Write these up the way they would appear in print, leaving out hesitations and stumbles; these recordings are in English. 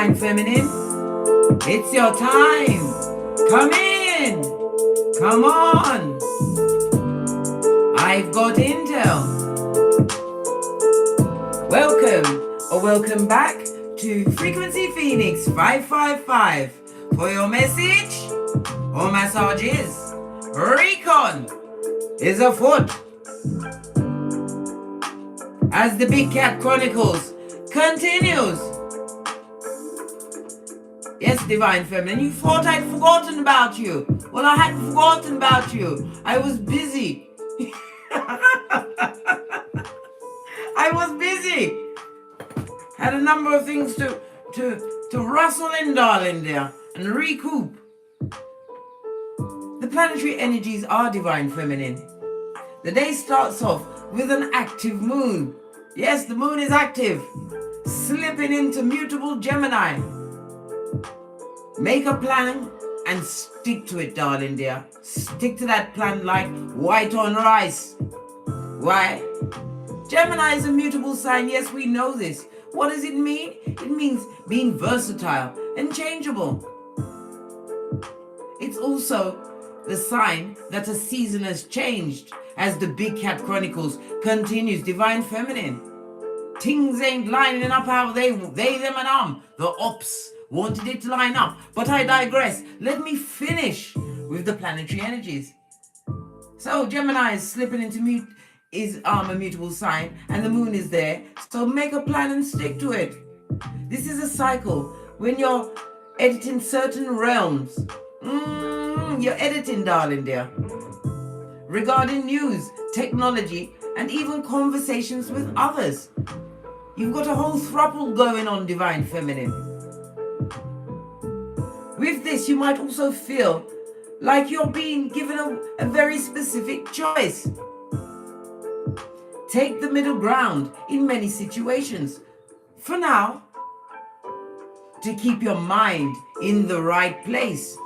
Divine Feminine. It's your time. Come in. Come on. I've got intel. Welcome back to Frequency Phoenix 555 for your message or massages. Recon is afoot as the Big Cat Chronicles continues. Yes, Divine Feminine, you thought I'd forgotten about you. Well, I hadn't forgotten about you. I was busy. I was busy. Had a number of things to rustle in, darling, there, and recoup. The planetary energies are Divine Feminine. The day starts off with an active moon. Yes, the moon is active, slipping into mutable Gemini. Make a plan and stick to it, darling dear. Stick to that plan like white on rice. Why? Gemini is a mutable sign. Yes, we know this. What does it mean? It means being versatile and changeable. It's also the sign that a season has changed as the Big Cat Chronicles continues. Divine Feminine. Things ain't lining up how they them and the ops wanted it to line up. But I digress. Let me finish with the planetary energies. So Gemini is slipping into a mutable sign, and the moon is there. So make a plan and stick to it. This is a cycle when you're editing certain realms. You're editing, darling dear. Regarding news, technology, and even conversations with others. You've got a whole throuple going on, Divine Feminine. With this, you might also feel like you're being given a very specific choice. Take the middle ground in many situations. For now, to keep your mind in the right place.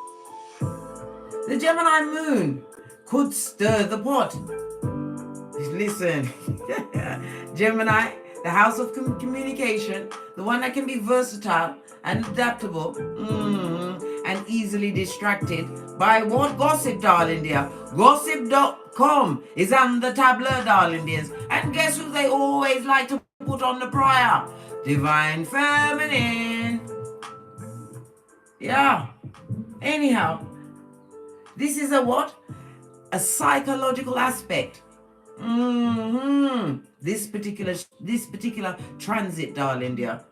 The Gemini moon could stir the pot. Listen, Gemini, the house of communication, the one that can be versatile and adaptable, and easily distracted by what? Gossip, darling dear. Gossip.com is on the tableau, darling dears. And guess who they always like to put on the prior? Divine Feminine. Yeah. Anyhow, this is a what? A psychological aspect. This particular transit, darling dear.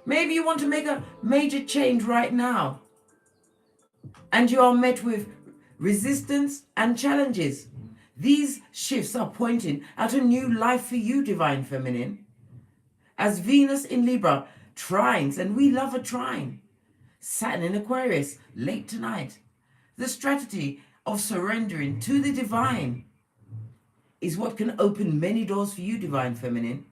Maybe you want to make a major change right now, and you are met with resistance and challenges. These shifts are pointing at a new life for you, Divine Feminine. As Venus in Libra trines, and we love a trine. Saturn in Aquarius late tonight. The strategy of surrendering to the divine is what can open many doors for you, Divine Feminine.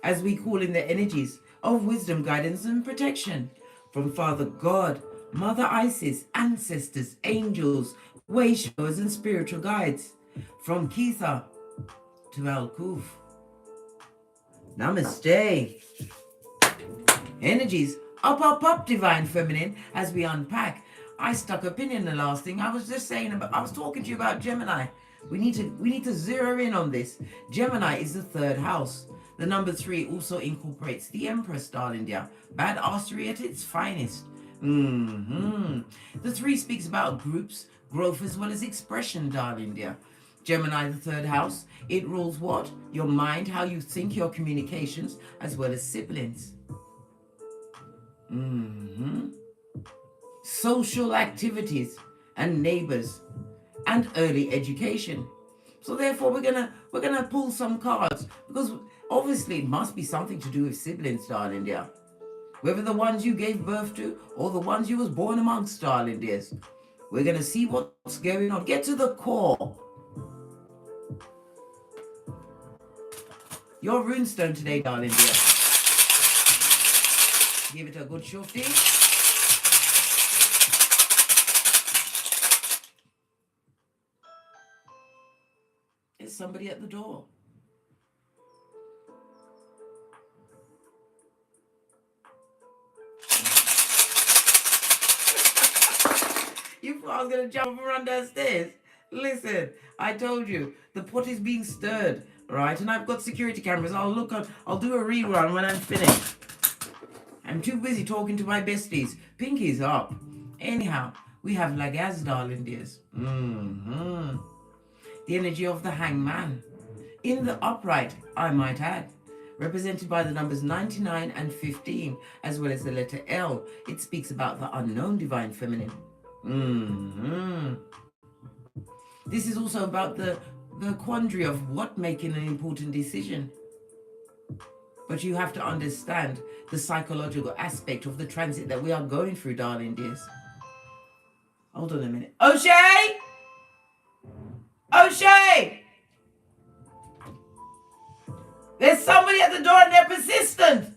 As we call in the energies of wisdom, guidance, and protection from Father God, Mother Isis, ancestors, angels, way showers, and spiritual guides, from Keitha to Al-Kuf. Namaste. Energies up, Divine Feminine, as we unpack. I stuck a pin in the last thing. I was just saying I was talking to you about Gemini. We need to zero in on this. Gemini is the third house. The number 3 also incorporates the Empress, darling dear. Badassery at its finest. The 3 speaks about groups, growth, as well as expression, darling dear. Gemini, the third house, it rules what? Your mind, how you think, your communications, as well as siblings. Social activities and neighbors and early education. So therefore we're gonna pull some cards, because obviously it must be something to do with siblings, darling dear. Whether the ones you gave birth to or the ones you was born amongst, darling dears. We're gonna see what's going on. Get to the core. Your runestone today, darling dear. Give it a good shufty. There's somebody at the door. You thought I was going to jump and run downstairs? Listen, I told you, the pot is being stirred, right? And I've got security cameras. I'll do a rerun when I'm finished. I'm too busy talking to my besties. Pinky's up. Anyhow, we have Lagaz, darling dears. The energy of the hangman. In the upright, I might add. Represented by the numbers 99 and 15, as well as the letter L. It speaks about the unknown divine feminine. This is also about the quandary of what making an important decision. But you have to understand the psychological aspect of the transit that we are going through, darling dears. Hold on a minute. O'Shea! O'Shea! There's somebody at the door and they're persistent.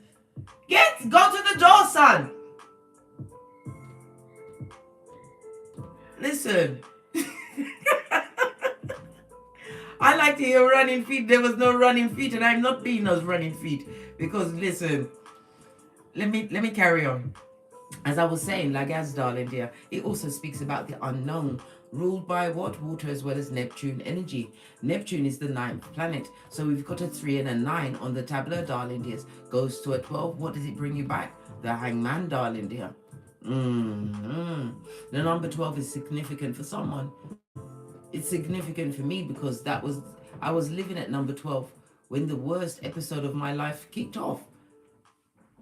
Go to the door, son. Listen. I like to hear running feet. There was no running feet, and I'm not being those running feet. Because listen, let me carry on. As I was saying, Lagaz, darling dear, it also speaks about the unknown, ruled by what? Water as well as Neptune energy. Neptune is the 9th planet. So we've got a 3 and a 9 on the tableau, darling dears. Goes to a 12. What does it bring you back? The hangman, darling dear. The number 12 is significant for someone. It's significant for me because I was living at number 12 when the worst episode of my life kicked off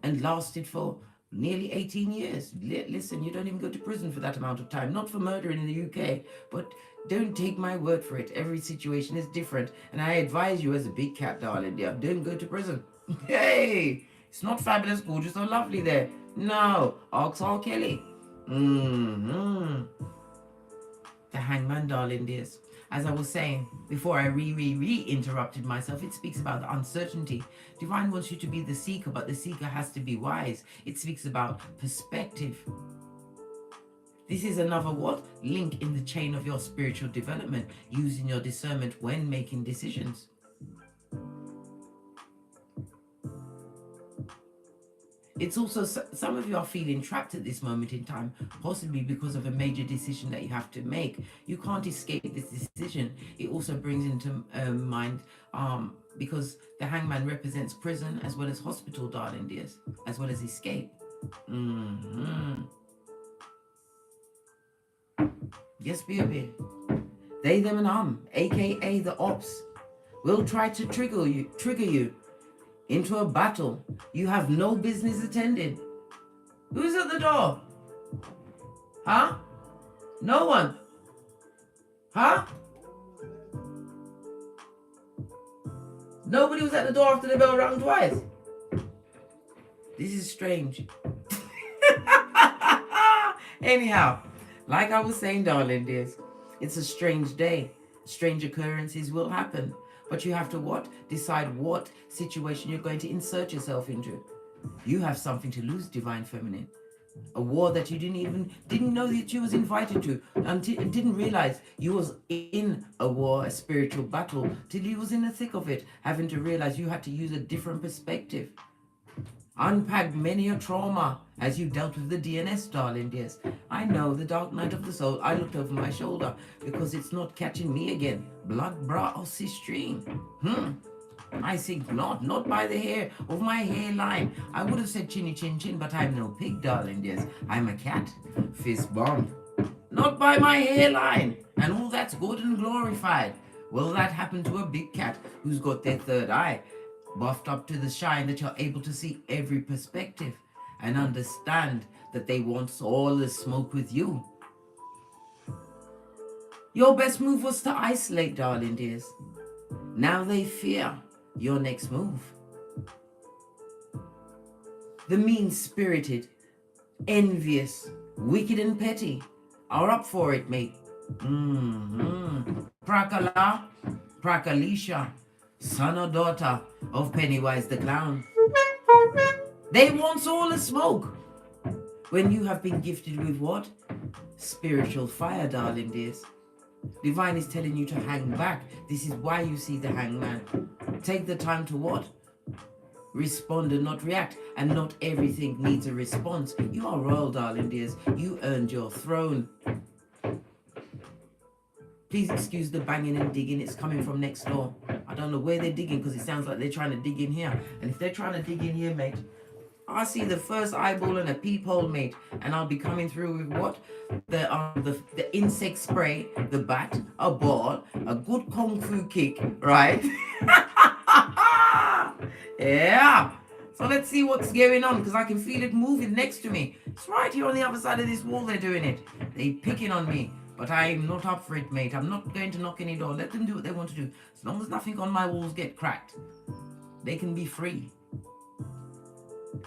and lasted for nearly 18 years. Listen, you don't even go to prison for that amount of time. Not for murder in the UK, but don't take my word for it. Every situation is different. And I advise you as a big cat, darling dear, don't go to prison. Hey, it's not fabulous, gorgeous, or lovely there. No, ask R. Kelly. The hangman, darling dears. As I was saying before I interrupted myself, it speaks about the uncertainty. Divine wants you to be the seeker, but the seeker has to be wise. It speaks about perspective. This is another what? Link in the chain of your spiritual development, using your discernment when making decisions. It's also, some of you are feeling trapped at this moment in time, possibly because of a major decision that you have to make. You can't escape this decision. It also brings into mind, because the hangman represents prison as well as hospital, darling dears, as well as escape. Yes, baby. They, them, and aka the ops, will try to trigger you into a battle you have no business attending. Who's at the door? Huh? No one. Huh? Nobody was at the door after the bell rang twice. This is strange. Anyhow, like I was saying, darling dears, it's a strange day. Strange occurrences will happen. But you have to what? Decide what situation you're going to insert yourself into. You have something to lose, divine feminine. A war that you didn't know that you was invited to, and didn't realize you was in a war, a spiritual battle, till you was in the thick of it, having to realize you had to use a different perspective. Unpacked many a trauma as you dealt with the DNS, darling dears. I know, the dark night of the soul. I looked over my shoulder because it's not catching me again. Blood, bra, or sistrine. I think not by the hair of my hairline. I would have said chinny chin chin, but I'm no pig, darling dears. I'm a cat. Fist bump. Not by my hairline. And all that's good and glorified. Will that happen to a big cat who's got their third eye buffed up to the shine, that you're able to see every perspective and understand that they want all the smoke with you? Your best move was to isolate, darling dears. Now they fear your next move. The mean-spirited, envious, wicked and petty are up for it, mate. Prakala, Prakalisha, son or daughter of Pennywise the Clown. They want all the smoke. When you have been gifted with what? Spiritual fire, darling dears. Divine is telling you to hang back. This is why you see the hangman. Take the time to what? Respond and not react. And not everything needs a response. You are royal, darling dears. You earned your throne. Please excuse the banging and digging. It's coming from next door. I don't know where they're digging because it sounds like they're trying to dig in here. And if they're trying to dig in here, mate, I see the first eyeball and a peephole, mate. And I'll be coming through with what? The insect spray, the bat, a ball, a good kung fu kick, right? Yeah. So let's see what's going on because I can feel it moving next to me. It's right here on the other side of this wall they're doing it. They're picking on me. But I'm not up for it, mate. I'm not going to knock any door. Let them do what they want to do. As long as nothing on my walls get cracked, they can be free.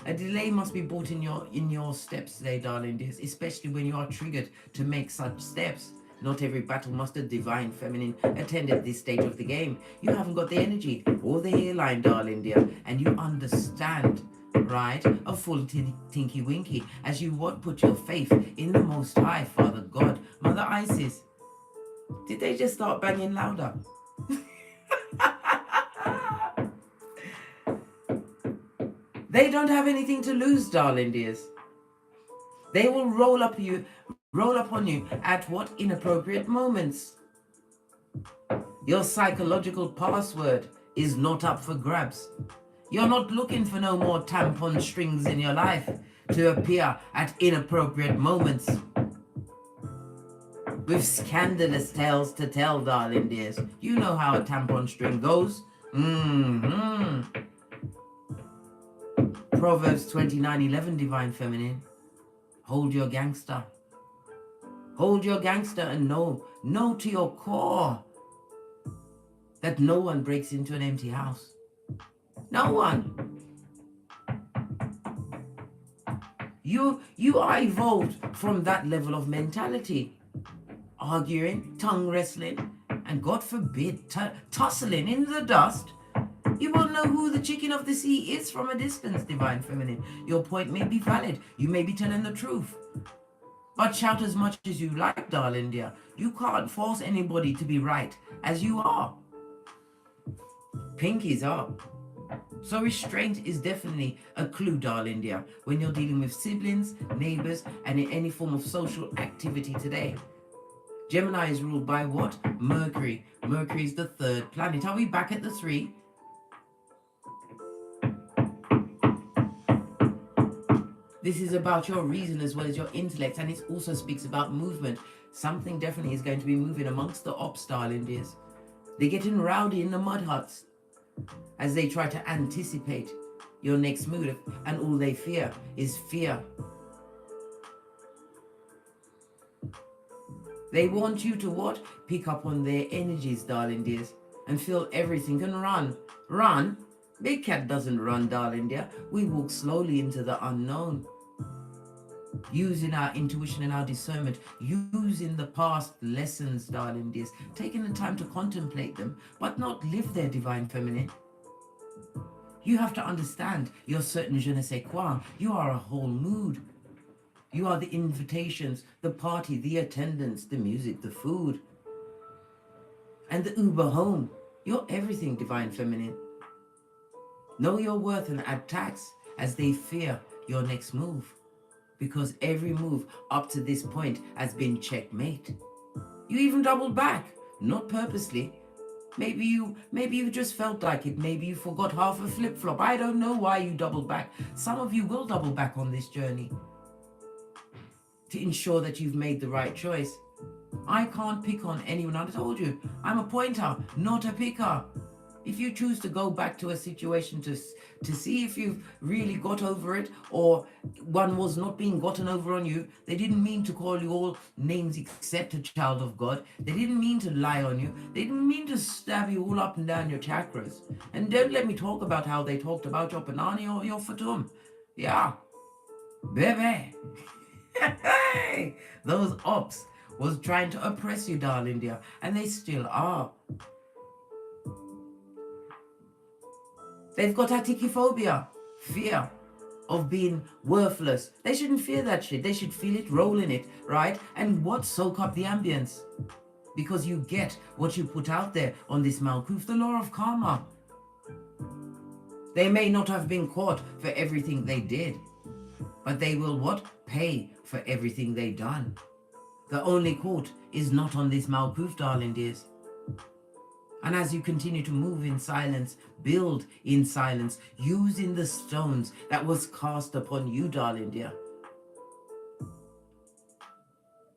A delay must be brought in your steps today, darling dears, especially when you are triggered to make such steps. Not every battle must a divine feminine attend at this stage of the game. You haven't got the energy or the hairline, darling dear, and you understand, right? A full tinky winky as you what put your faith in the Most High, Father God, Mother Isis. Did they just start banging louder? They don't have anything to lose, darling dears. They will roll up on you at what inappropriate moments. Your psychological password is not up for grabs. You're not looking for no more tampon strings in your life to appear at inappropriate moments. With scandalous tales to tell, darling dears. You know how a tampon string goes. Proverbs 29:11, divine feminine. Hold your gangster. Hold your gangster and know to your core that no one breaks into an empty house. No one. You are evolved from that level of mentality. Arguing, tongue wrestling, and God forbid, tussling in the dust. You won't know who the chicken of the sea is from a distance, divine feminine. Your point may be valid. You may be telling the truth. But shout as much as you like, darling dear. You can't force anybody to be right as you are. Pinkies up. So restraint is definitely a clue, darling dear, when you're dealing with siblings, neighbors, and in any form of social activity today. Gemini is ruled by what? Mercury. Mercury is the third planet. Are we back at the 3? This is about your reason as well as your intellect, and it also speaks about movement. Something definitely is going to be moving amongst the ops, darling dears. They're getting rowdy in the mud huts as they try to anticipate your next move, and all they fear is fear. They want you to what? Pick up on their energies, darling dears, and feel everything and run. Run? Big cat doesn't run, darling dear. We walk slowly into the unknown. Using our intuition and our discernment, using the past lessons, darling dears, taking the time to contemplate them, but not live their divine feminine. You have to understand your certain je ne sais quoi. You are a whole mood. You are the invitations, the party, the attendance, the music, the food, and the Uber home. You're everything, divine feminine. Know your worth and add tax as they fear your next move. Because every move up to this point has been checkmate. You even doubled back, not purposely. Maybe you just felt like it. Maybe you forgot half a flip-flop. I don't know why you doubled back. Some of you will double back on this journey to ensure that you've made the right choice. I can't pick on anyone. I told you, I'm a pointer, not a picker. If you choose to go back to a situation to see if you've really got over it, or one was not being gotten over on you, they didn't mean to call you all names except a child of God. They didn't mean to lie on you. They didn't mean to stab you all up and down your chakras. And don't let me talk about how they talked about your Panani or your Fatum. Yeah. Baby. Those ops was trying to oppress you, darling dear, and they still are. They've got atikiphobia, fear of being worthless. They shouldn't fear that shit. They should feel it, roll in it, right? And what? Soak up the ambience. because you get what you put out there on this Malkuth, the law of karma. They may not have been caught for everything they did, but they will what? Pay for everything they done. The only court is not on this Malkuth, darling dears. And as you continue to move in silence, build in silence, using the stones that was cast upon you, darling dear.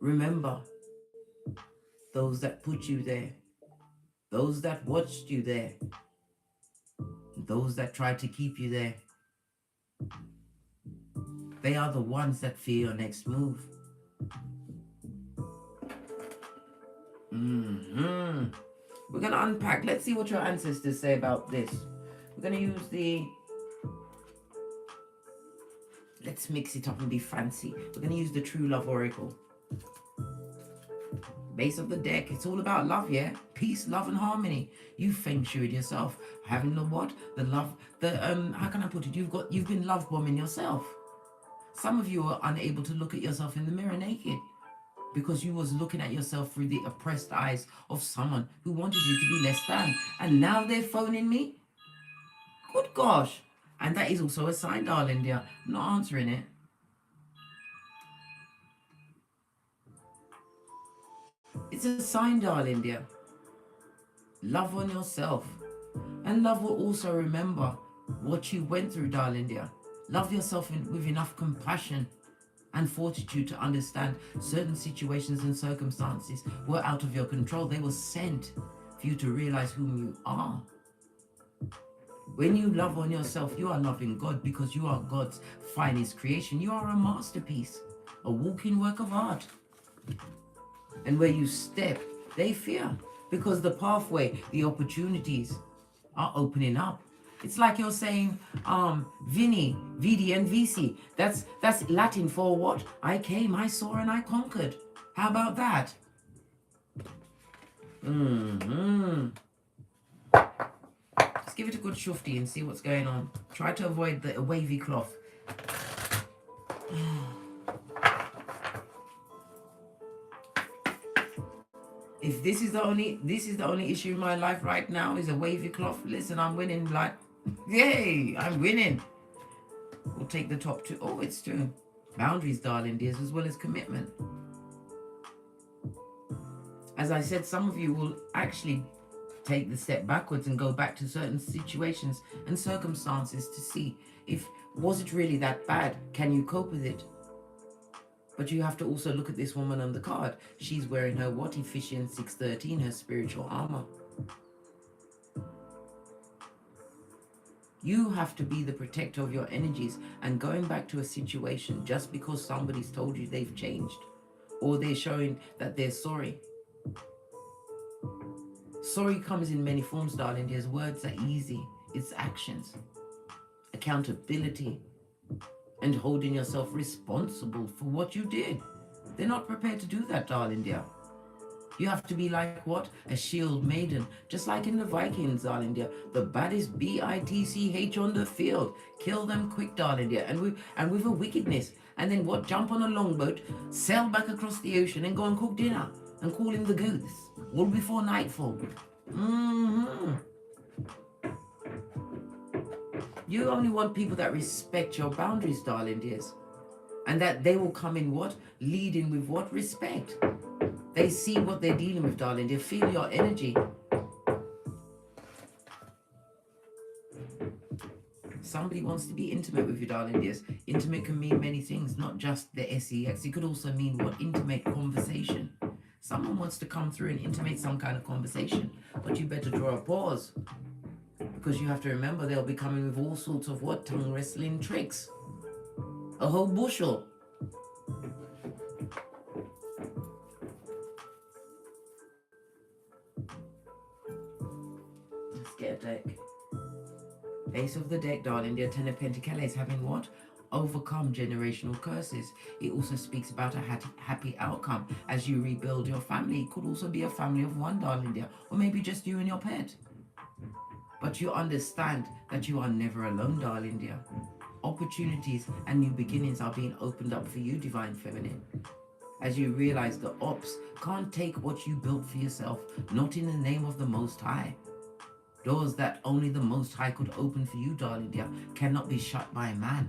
Remember, those that put you there, those that watched you there, those that tried to keep you there, they are the ones that fear your next move. We're going to unpack. Let's see what your ancestors say about this. We're going to use the... Let's mix it up and be fancy. We're going to use the True Love Oracle. Base of the deck. It's all about love, yeah? Peace, love, and harmony. You feng shuied yourself. Having the what? The love. The how can I put it? You've been love bombing yourself. Some of you are unable to look at yourself in the mirror naked, because you was looking at yourself through the oppressed eyes of someone who wanted you to be less than. And now they're phoning me? Good gosh. And that is also a sign, darling dear. I'm not answering it. It's a sign, darling dear. Love on yourself. And love will also remember what you went through, darling dear. Love yourself with enough compassion and fortitude to understand certain situations and circumstances were out of your control. They were sent for you to realize whom you are. When you love on yourself, you are loving God, because you are God's finest creation. You are a masterpiece, a walking work of art. And where you step, they fear, because the pathway, the opportunities are opening up. It's like you're saying, Vini, Vidi, and Vici. That's Latin for what? I came, I saw, and I conquered. How about that? Let's give it a good shufti and see what's going on. Try to avoid the wavy cloth. If this is the only issue in my life right now is a wavy cloth, listen, I'm winning. Like, yay, I'm winning. We'll take the top two. Oh, it's true. Boundaries, darling dears, as well as commitment. As I said, some of you will actually take the step backwards and go back to certain situations and circumstances to see if, was it really that bad? Can you cope with it? But you have to also look at this woman on the card. She's wearing her what? Ephesians 6:13, her spiritual armor. You have to be the protector of your energies, and going back to a situation just because somebody's told you they've changed or they're showing that they're sorry. Sorry comes in many forms, darling. There's words are easy. It's actions, accountability, and holding yourself responsible for what you did. They're not prepared to do that, darling dear. You have to be like what? A shield maiden. Just like in the Vikings, darling dear. The baddest BITCH on the field. Kill them quick, darling dear. And with a wickedness. And then what? Jump on a longboat, sail back across the ocean and go and cook dinner. And call in the goose. All before nightfall. You only want people that respect your boundaries, darling dears. And that they will come in what? Leading with what? Respect. They see what they're dealing with, darling. They feel your energy. Somebody wants to be intimate with you, darling dears. Intimate can mean many things, not just the sex. It could also mean what? Intimate conversation. Someone wants to come through and intimate some kind of conversation. But you better draw a pause. Because you have to remember they'll be coming with all sorts of what? Tongue wrestling tricks. A whole bushel. Let's get a deck. Ace of the deck, darling. The Ten of Pentacles having what? Overcome generational curses. It also speaks about a happy outcome as you rebuild your family. It could also be a family of one, darling dear. Or maybe just you and your pet. But you understand that you are never alone, darling dear. Opportunities and new beginnings are being opened up for you, Divine Feminine. as you realize the ops can't take what you built for yourself, not in the name of the Most High. Doors that only the Most High could open for you, darling dear, cannot be shut by man.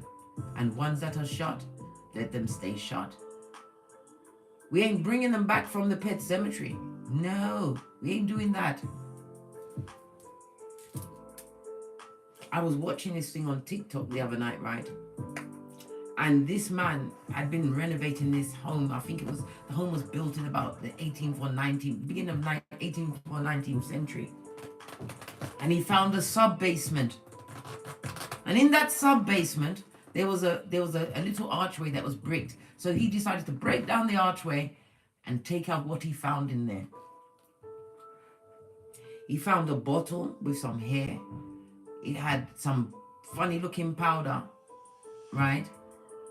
And ones that are shut, let them stay shut. We ain't bringing them back from the pet cemetery. No, we ain't doing that. I was watching this thing on TikTok the other night, right? And this man had been renovating this home. I think the home was built in about the 18th or 19th, beginning of 18th or 19th century. And he found a sub-basement. And in that sub-basement, there was a little archway that was bricked. So he decided to break down the archway and take out what he found in there. He found a bottle with some hair. It had some funny looking powder, right?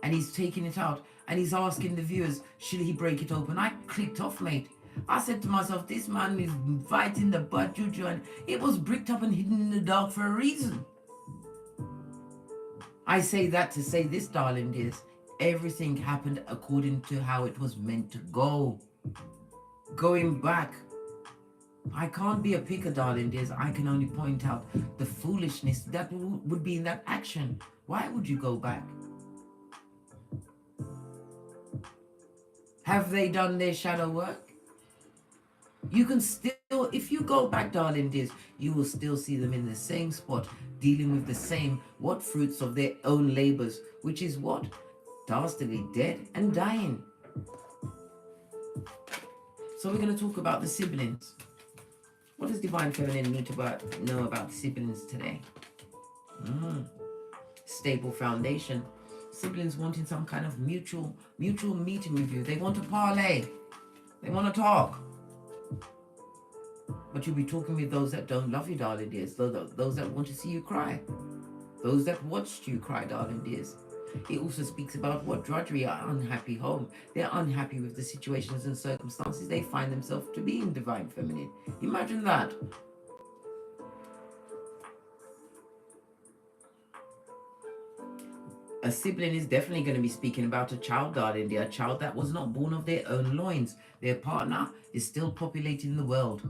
And he's taking it out and he's asking the viewers, should he break it open? I clicked off, mate. I said to myself, this man is fighting the bad juju, and it was bricked up and hidden in the dark for a reason. I say that to say this, darling dears. Everything happened according to how it was meant to go. Going back, I can't be a picker, darling dears. I can only point out the foolishness that would be in that action. Why would you go back? Have they done their shadow work? You can still, if you go back, darling dears, you will still see them in the same spot, dealing with the same fruits of their own labors, which is what? Dastardly, dead and dying. So we're going to talk about the siblings. What does Divine Feminine need to know about the siblings today? Stable foundation. Siblings wanting some kind of mutual meeting with you. They want to parlay. They want to talk. But you'll be talking with those that don't love you, darling dears. Those that want to see you cry. Those that watched you cry, darling dears. It also speaks about what drudgery, an unhappy home. They're unhappy with the situations and circumstances they find themselves to be in, Divine Feminine. Imagine that. A sibling is definitely going to be speaking about a child, darling dear. A child that was not born of their own loins. Their partner is still populating the world.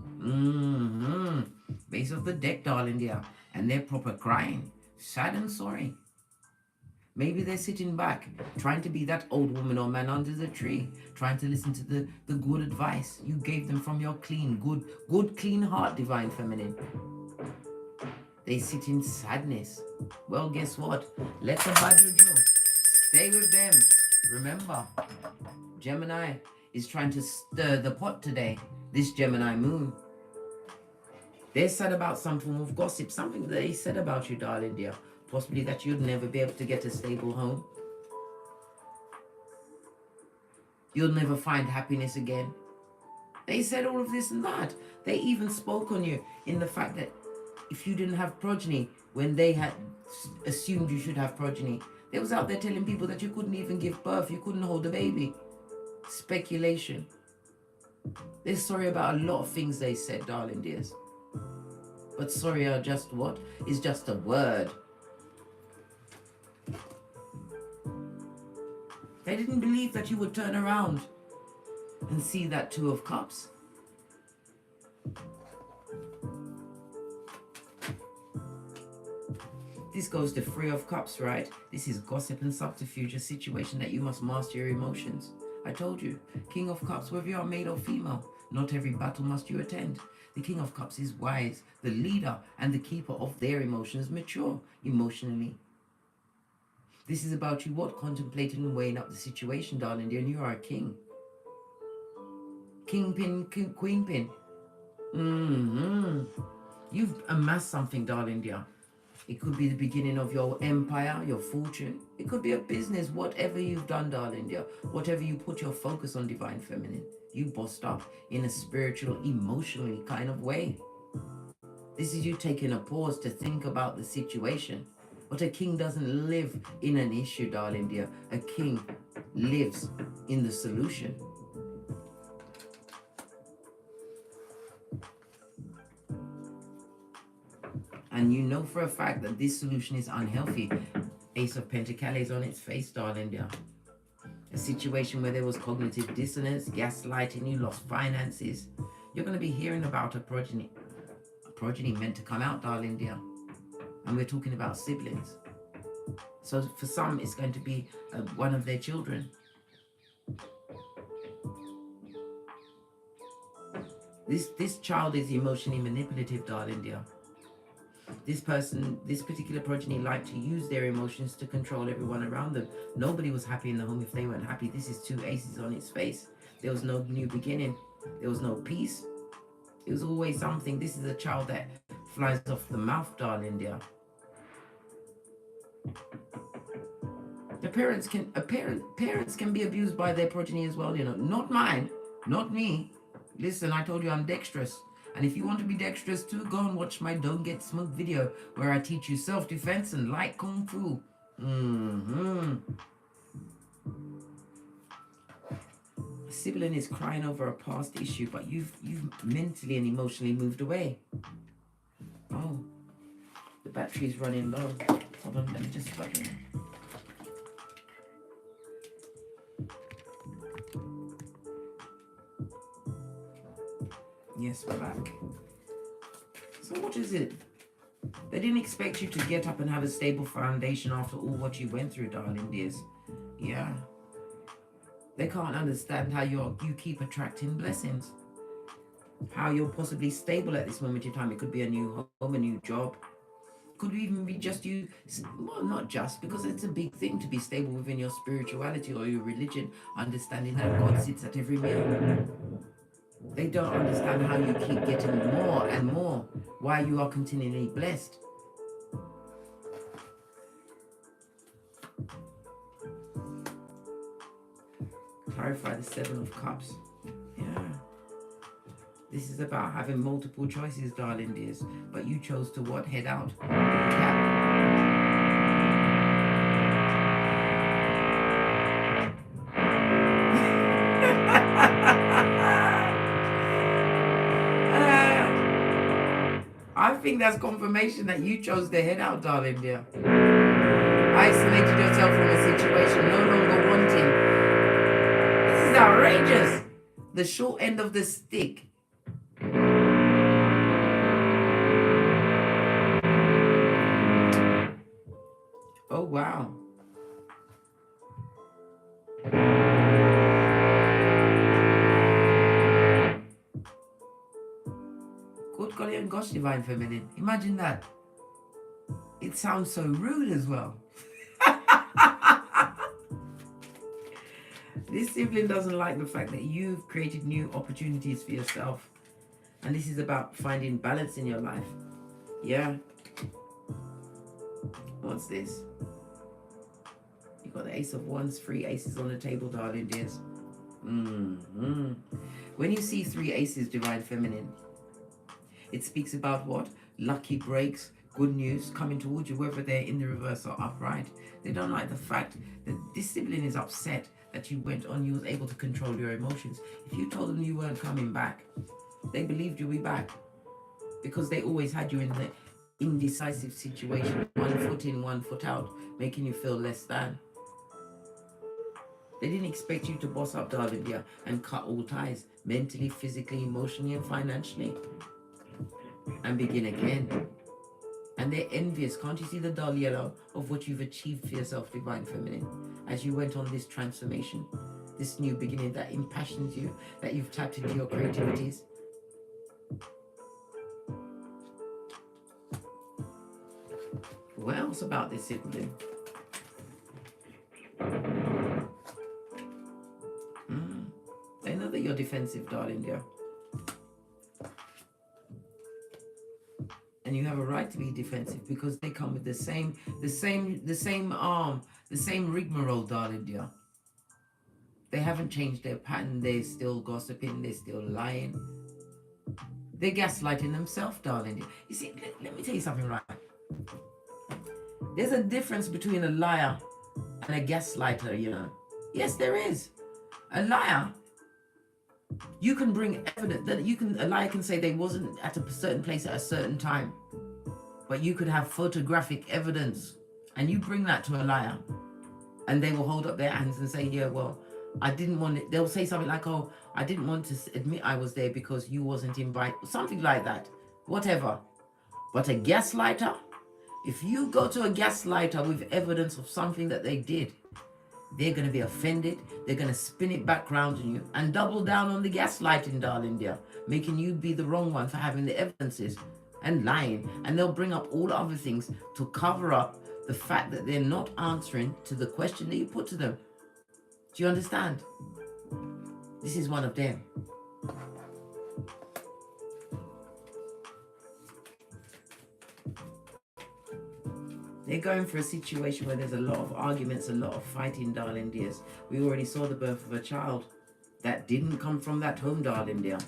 Base of the deck, darling dear. And they're proper crying. Sad and sorry. Maybe they're sitting back, trying to be that old woman or man under the tree, trying to listen to the good advice you gave them from your good, clean heart, Divine Feminine. They sit in sadness. Well, guess what? Let the bad juju stay with them. Remember, Gemini is trying to stir the pot today, this Gemini moon. They're sad about some form of gossip, something that they said about you, darling dear. Possibly that you'd never be able to get a stable home. You'll never find happiness again. They said all of this and that. They even spoke on you in the fact that if you didn't have progeny, when they had assumed you should have progeny, they was out there telling people that you couldn't even give birth, you couldn't hold a baby. Speculation. They're sorry about a lot of things they said, darling dears. But sorry are just what? Is just a word. They didn't believe that you would turn around and see that Two of Cups. This goes to Three of Cups, right? This is gossip and subterfuge, a situation that you must master your emotions. I told you, King of Cups, whether you are male or female, not every battle must you attend. The King of Cups is wise, the leader and the keeper of their emotions, mature emotionally. This is about you, what? Contemplating and weighing up the situation, darling dear, and you are a king. Kingpin, queenpin. You've amassed something, darling dear. It could be the beginning of your empire, your fortune. It could be a business, whatever you've done, darling dear. Whatever you put your focus on, Divine Feminine. You bossed up in a spiritual, emotionally kind of way. This is you taking a pause to think about the situation. But a king doesn't live in an issue, darling dear. A king lives in the solution. And you know for a fact that this solution is unhealthy. Ace of Pentacles on its face, darling dear. a situation where there was cognitive dissonance, gaslighting, you lost finances. You're going to be hearing about a progeny meant to come out, darling dear. And we're talking about siblings. So for some, it's going to be one of their children. This child is emotionally manipulative, darling dear. This particular progeny liked to use their emotions to control everyone around them. Nobody was happy in the home if they weren't happy. This is 2 aces on its face. There was no new beginning. There was no peace. It was always something. This is a child that flies off the mouth, darling dear. The parents can be abused by their progeny as well, you know. Not mine, not me. Listen, I told you I'm dexterous. And if you want to be dexterous too, go and watch my Don't Get Smoked video where I teach you self-defense and light kung fu. Sibling is crying over a past issue, but you've mentally and emotionally moved away. Oh, the battery's running low. Hold on, let me just plug it in. Yes, we're back. So what is it? They didn't expect you to get up and have a stable foundation after all what you went through, darling dears. Yeah. They can't understand how you keep attracting blessings. How you're possibly stable at this moment in time. It could be a new home, a new job. Could even be just you, well, not just, because it's a big thing to be stable within your spirituality or your religion, understanding that God sits at every meal. They don't understand how you keep getting more and more, why you are continually blessed. Clarify the 7 of Cups. Yeah. This is about having multiple choices, darling dears. But you chose to what? Head out. I think that's confirmation that you chose to head out, darling dear. Isolated yourself from a situation, no longer wanting. This is outrageous. The short end of the stick. Oh, wow. Good golly and gosh, divine feminine. Imagine that. It sounds so rude as well. This sibling doesn't like the fact that you've created new opportunities for yourself. And this is about finding balance in your life. Yeah. What's this? You got the Ace of Wands, 3 aces on the table, darling dears. When you see 3 aces, divine feminine, it speaks about what? Lucky breaks, good news coming towards you, whether they're in the reverse or upright. They don't like the fact that this sibling is upset that you went on, you was able to control your emotions. If you told them you weren't coming back, they believed you'd be back, because they always had you in the indecisive situation, 1 foot in, 1 foot out, making you feel less than. They didn't expect you to boss up, darling dear, and cut all ties, mentally, physically, emotionally, and financially, and begin again. And they're envious. Can't you see the dull yellow of what you've achieved for yourself, divine feminine, as you went on this transformation, this new beginning that impassions you, that you've tapped into your creativities? What else about this sibling? They know that you're defensive, darling dear. And you have a right to be defensive, because they come with the same rigmarole, darling dear. They haven't changed their pattern. They're still gossiping. They're still lying. They're gaslighting themselves, darling dear. You see, let me tell you something, right? There's a difference between a liar and a gaslighter, you know. Yes, there is. A liar, you can bring evidence that a liar can say they wasn't at a certain place at a certain time, but you could have photographic evidence, and you bring that to a liar, And they will hold up their hands and say, yeah, well, I didn't want it. They'll say something like, oh, I didn't want to admit I was there because you wasn't invited. Something like that. Whatever. But a gaslighter, if you go to a gaslighter with evidence of something that they did, they're going to be offended. They're going to spin it back round on you and double down on the gaslighting, darling dear, making you be the wrong one for having the evidences and lying. And they'll bring up all other things to cover up the fact that they're not answering to the question that you put to them. Do you understand? This is one of them. They're going for a situation where there's a lot of arguments, a lot of fighting, darling dears. We already saw the birth of a child that didn't come from that home, darling dear.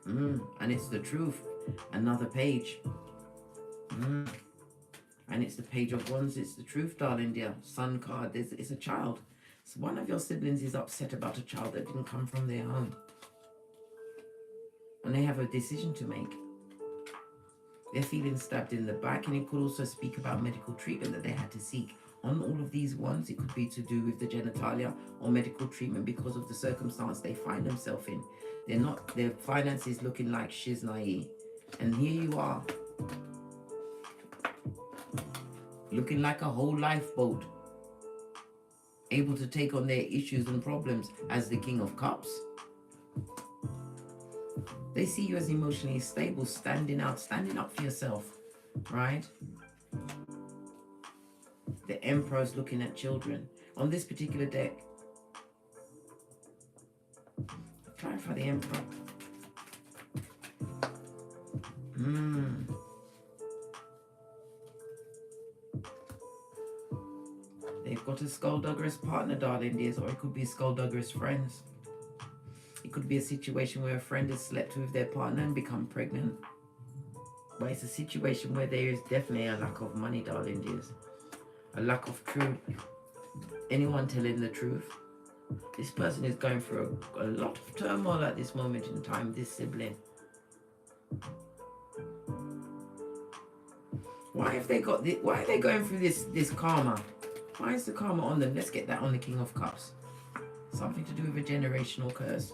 And it's the truth. Another page. And it's the Page of Wands. It's the truth, darling dear. Sun card. It's a child. So one of your siblings is upset about a child that didn't come from their home. And they have a decision to make. They're feeling stabbed in the back, and it could also speak about medical treatment that they had to seek. On all of these ones, it could be to do with the genitalia or medical treatment because of the circumstance they find themselves in. Their finances looking like shiznai. And here you are, looking like a whole lifeboat, able to take on their issues and problems as the King of Cups. They see you as emotionally stable, standing up for yourself, right? The Emperor's looking at children. On this particular deck, clarify the Emperor. They've got a skullduggerous partner, darling dears, or it could be skullduggerous friends. It could be a situation where a friend has slept with their partner and become pregnant. But it's a situation where there is definitely a lack of money, darling dears. A lack of truth. Anyone telling the truth. This person is going through a lot of turmoil at this moment in time, this sibling. Why are they going through this karma? Why is the karma on them? Let's get that on the King of Cups. Something to do with a generational curse.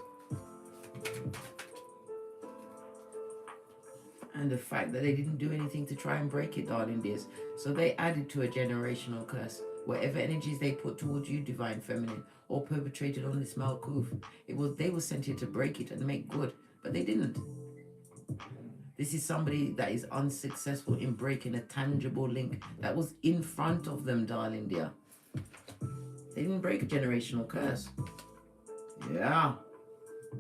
And the fact that they didn't do anything to try and break it, darling dears. So they added to a generational curse. Whatever energies they put towards you, divine feminine, or perpetrated on this Malkuth, they were sent here to break it and make good, but they didn't. This is somebody that is unsuccessful in breaking a tangible link that was in front of them, darling dear. They didn't break a generational curse. Yeah.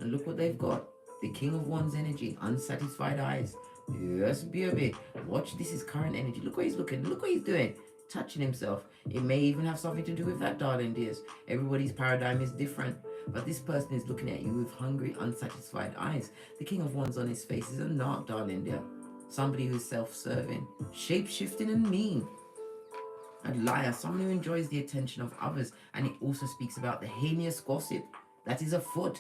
And look what they've got. The King of Wands energy, unsatisfied eyes. Yes, baby. Watch, this is current energy. Look where he's looking. Look what he's doing. Touching himself. It may even have something to do with that, darling dears. Everybody's paradigm is different. But this person is looking at you with hungry, unsatisfied eyes. The King of Wands on his face is a narc, darling dear. Somebody who's self-serving, shape-shifting and mean. A liar, someone who enjoys the attention of others. And it also speaks about the heinous gossip that is afoot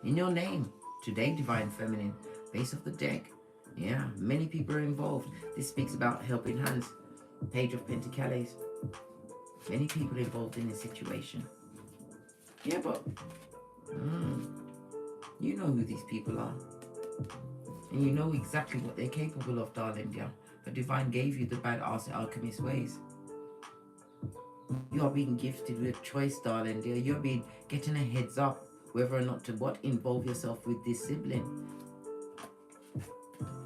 in your name. Today, divine feminine, base of the deck. Yeah, many people are involved. This speaks about helping hands. Page of Pentacles. Many people involved in this situation. Yeah, but you know who these people are. And you know exactly what they're capable of, darling dear. The divine gave you the bad ass alchemist ways. You are being gifted with choice, darling dear. You're being getting a heads up whether or not to involve yourself with this sibling.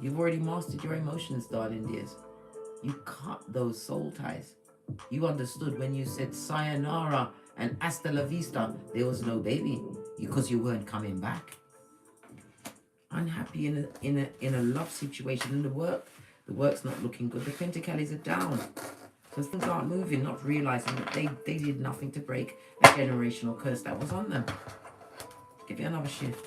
You've already mastered your emotions, darling dears. You cut those soul ties. You understood when you said sayonara and hasta la vista, there was no baby because you weren't coming back. Unhappy in a love situation, in the work's not looking good. The Pentacles are down. So things aren't moving, not realizing that they did nothing to break a generational curse that was on them. Give you another shift.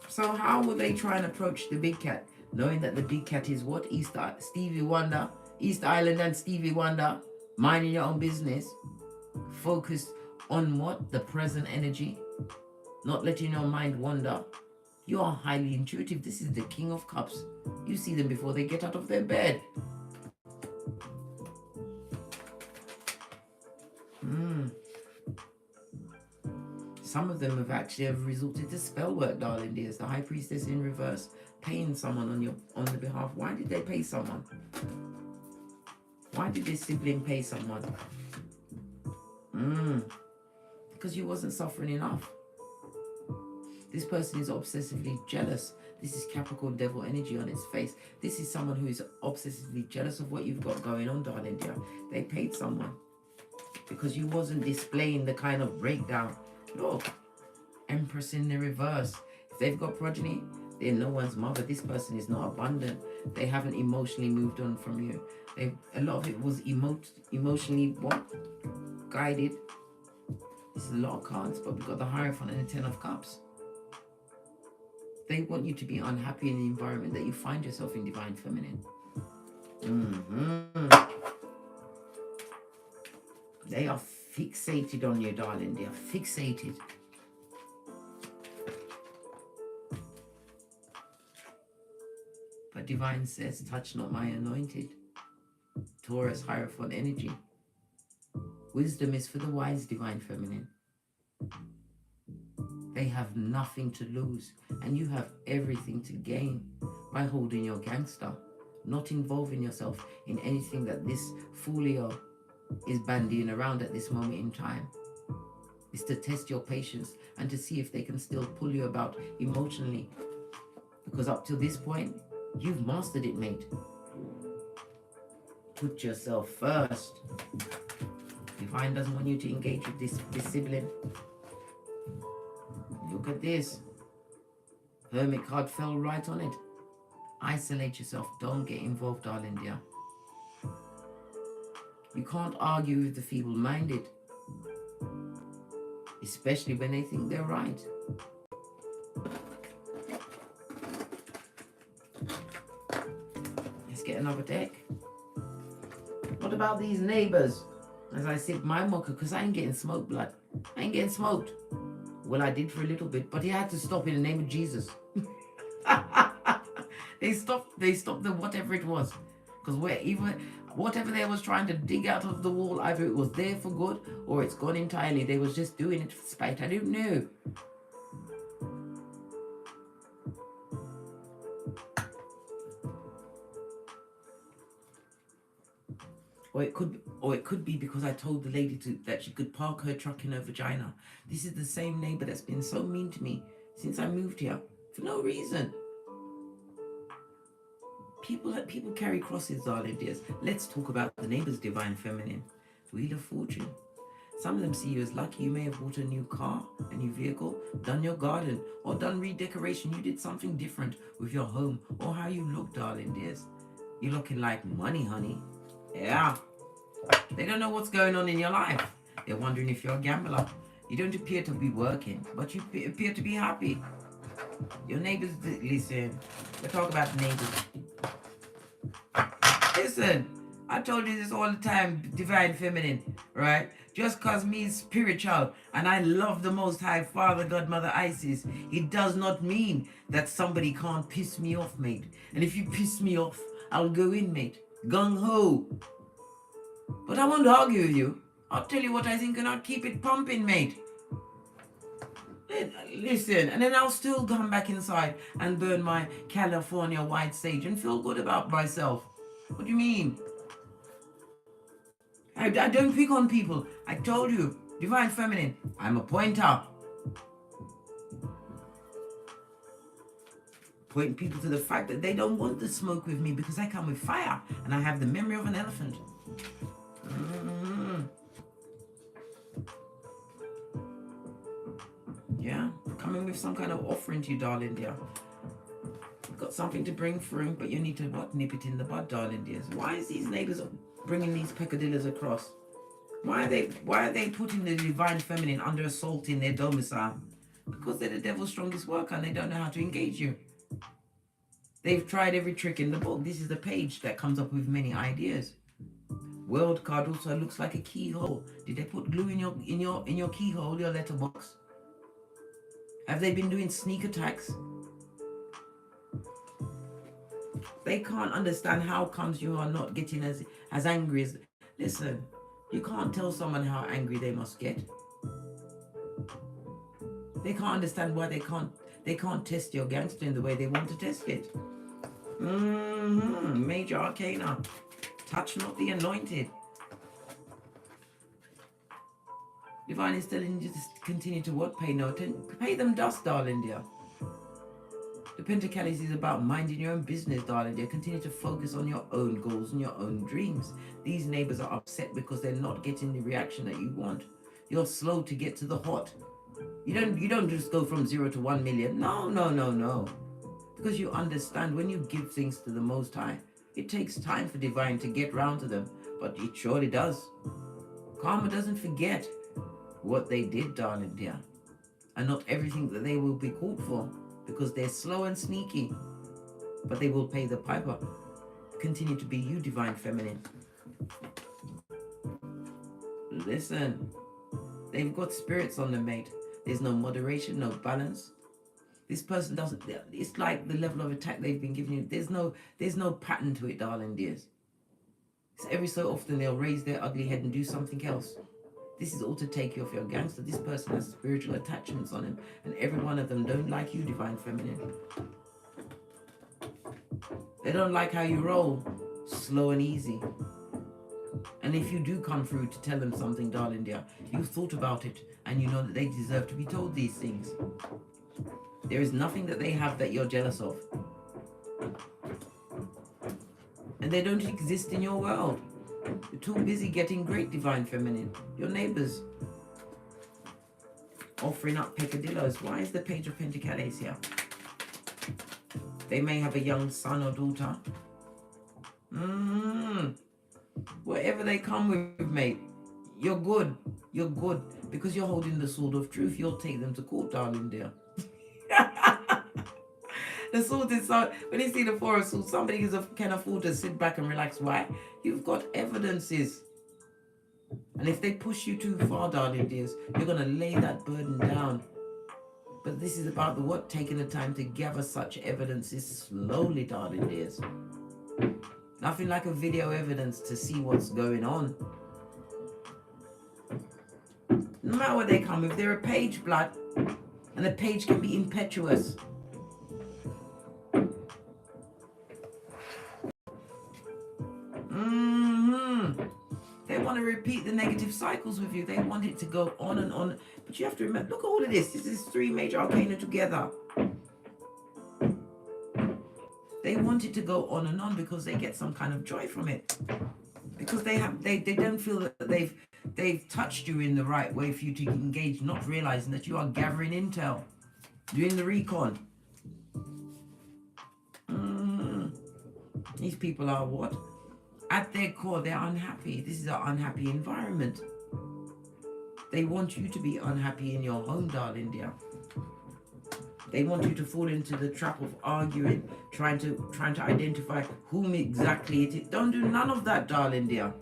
So how will they try and approach the big cat, knowing that the big cat is what? Stevie Wonder, East Island and Stevie Wonder, minding your own business, focused on what? The present energy, not letting your mind wander. You are highly intuitive. This is the King of Cups. You see them before they get out of their bed. Some of them have actually resorted to spell work, darling dears. The High Priestess in reverse, paying someone on the behalf. Why did they pay someone? Why did this sibling pay someone? Because you wasn't suffering enough. This person is obsessively jealous. This is Capricorn devil energy on its face. This is someone who is obsessively jealous of what you've got going on, darling dear. They paid someone because you wasn't displaying the kind of breakdown. Look, Empress in the reverse. If they've got progeny, they're no one's mother. This person is not abundant. They haven't emotionally moved on from you. A lot of it was emotionally what? Guided. This is a lot of cards, but we've got the Hierophant and the Ten of Cups. They want you to be unhappy in the environment that you find yourself in, Divine Feminine. They are fixated on you, darling. They are fixated. But Divine says, touch not my anointed. Taurus, Hierophant energy. Wisdom is for the wise, Divine Feminine. They have nothing to lose, and you have everything to gain by holding your gangster, not involving yourself in anything that this Foolio is bandying around at this moment in time. It's to test your patience and to see if they can still pull you about emotionally. Because up to this point, you've mastered it, mate. Put yourself first. Divine doesn't want you to engage with this sibling. Look at this. Hermit card fell right on it. Isolate yourself. Don't get involved, darling dear. You can't argue with the feeble-minded, especially when they think they're right. Let's get another deck. What about these neighbors? As I sip my mocha, because I ain't getting smoked, blood. I ain't getting smoked. Well, I did for a little bit, but he had to stop in the name of Jesus. They stopped the whatever it was. Because whatever they was trying to dig out of the wall, either it was there for good or it's gone entirely. They was just doing it for spite. I don't know. Or it could be because I told the lady that she could park her truck in her vagina. This is the same neighbor that's been so mean to me since I moved here for no reason. People carry crosses, darling dears. Let's talk about the neighbors, Divine Feminine. Wheel of Fortune. Some of them see you as lucky. You may have bought a new car, a new vehicle, done your garden, or done redecoration. You did something different with your home or how you look, darling dears. You're looking like money, honey. Yeah. They don't know what's going on in your life. They're wondering if you're a gambler. You don't appear to be working, but you appear to be happy. Your neighbors, listen, we talk about neighbors. Listen, I told you this all the time, Divine Feminine, right? Just cause me is spiritual and I love the Most High Father, God, Mother Isis, it does not mean that somebody can't piss me off, mate. And if you piss me off, I'll go in, mate. Gung ho. But I won't argue with you. I'll tell you what I think and I'll keep it pumping, mate. Listen, and then I'll still come back inside and burn my California white sage and feel good about myself. What do you mean? I don't pick on people. I told you, Divine Feminine, I'm a pointer. Point people to the fact that they don't want to smoke with me because I come with fire and I have the memory of an elephant. Yeah, coming with some kind of offering to you, darling dear. You've got something to bring through, but you need to what? Nip it in the bud, darling dears. Why is these neighbors bringing these peccadillos across? Why are they putting the Divine Feminine under assault in their domicile? Because they're the devil's strongest worker and they don't know how to engage you. They've tried every trick in the book. This is the page that comes up with many ideas. World card also looks like a keyhole. Did they put glue in your keyhole, your letterbox? Have they been doing sneak attacks? They can't understand how comes you are not getting as angry as... Listen, you can't tell someone how angry they must get. They can't understand why they can't test your gangster in the way they want to test it. Major arcana. Touch not the anointed. Divine is telling you to continue to what? Pay no attention. Pay them dust, darling dear. The Pentacles is about minding your own business, darling dear. Continue to focus on your own goals and your own dreams. These neighbors are upset because they're not getting the reaction that you want. You're slow to get to the hot. You don't just go from 0 to 1 million. No. Because you understand when you give things to the Most High, it takes time for divine to get round to them, but it surely does. Karma doesn't forget what they did, darling dear, and not everything that they will be called for, because they're slow and sneaky, but they will pay the piper. Continue to be you, divine feminine. Listen, they've got spirits on them, mate. There's no moderation, no balance. This person doesn't, it's like the level of attack they've been giving you. There's no pattern to it, darling dears. So every so often they'll raise their ugly head and do something else. This is all to take you off your gangster. This person has spiritual attachments on him, and every one of them don't like you, divine feminine. They don't like how you roll, slow and easy. And if you do come through to tell them something, darling dear, you've thought about it, and you know that they deserve to be told these things. There is nothing that they have that you're jealous of. And they don't exist in your world. You're too busy getting great, divine feminine. Your neighbors. Offering up peccadillos. Why is the Page of Pentacles here? They may have a young son or daughter. Whatever they come with, mate, you're good. You're good. Because you're holding the sword of truth. You'll take them to court, darling dear. The sword is so, when you see the Four of Swords, somebody can afford to sit back and relax. Why? You've got evidences. And if they push you too far, darling dears, you're going to lay that burden down. But this is about the what? Taking the time to gather such evidences slowly, darling dears. Nothing like a video evidence to see what's going on. No matter what they come with, they're a page, blood. And the page can be impetuous. They want to repeat the negative cycles with you. They want it to go on and on. But you have to remember, look at all of this. This is 3 major arcana together. They want it to go on and on because they get some kind of joy from it. Because they don't feel that they've touched you in the right way for you to engage, not realizing that you are gathering intel, doing the recon. These people are what? At their core, they're unhappy. This is an unhappy environment. They want you to be unhappy in your home, darling dear. They want you to fall into the trap of arguing, trying to identify whom exactly it is. Don't do none of that, darling dear.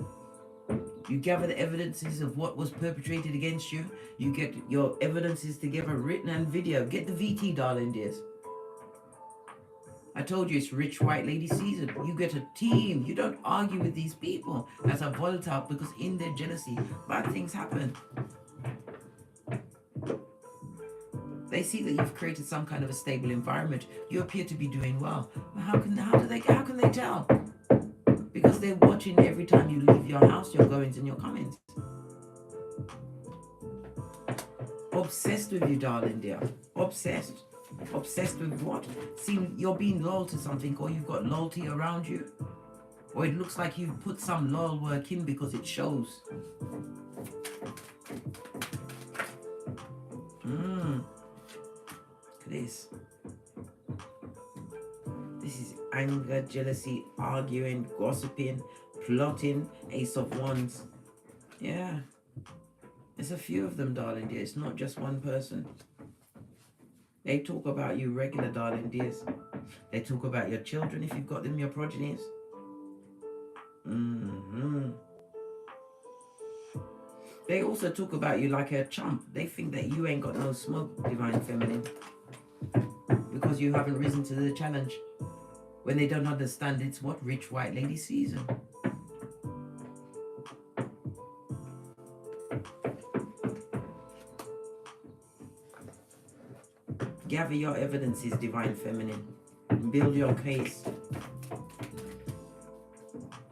You gather the evidences of what was perpetrated against you. You get your evidences together, written and video. Get the VT, darling dears. I told you it's rich white lady season. You get a team. You don't argue with these people that are volatile, because in their jealousy, bad things happen. They see that you've created some kind of a stable environment. You appear to be doing well. But how can they tell? Because they're watching every time you leave your house, your goings and your comings. Obsessed with you, darling dear. Obsessed. Obsessed with what? See, you're being loyal to something, or you've got loyalty around you, or it looks like you've put some loyal work in because it shows. Look at this. This is anger, jealousy, arguing, gossiping, plotting, Ace of Wands. Yeah. There's a few of them, darling dear. It's not just one person. They talk about you regular, darling dears. They talk about your children if you've got them, your progenies. They also talk about you like a chump. They think that you ain't got no smoke, divine feminine, because you haven't risen to the challenge. When they don't understand it's what? Rich white lady season. Gather your evidences, Divine Feminine. Build your case.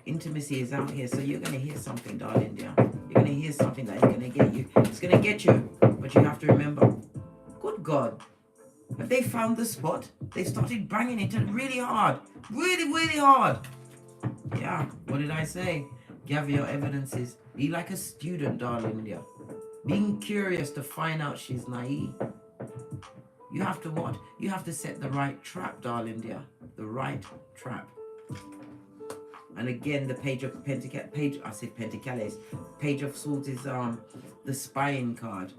Intimacy is out here, so you're going to hear something, darling dear. You're going to hear something that is going to get you. It's going to get you, but you have to remember, good God, have they found the spot? They started banging it really hard. Really, really hard. Yeah, what did I say? Gather your evidences. Be like a student, darling dear. Being curious to find out she's naive. You have to what? You have to set the right trap, darling dear. The right trap. And again, the page of Pentacles. Page of Swords is the spying card.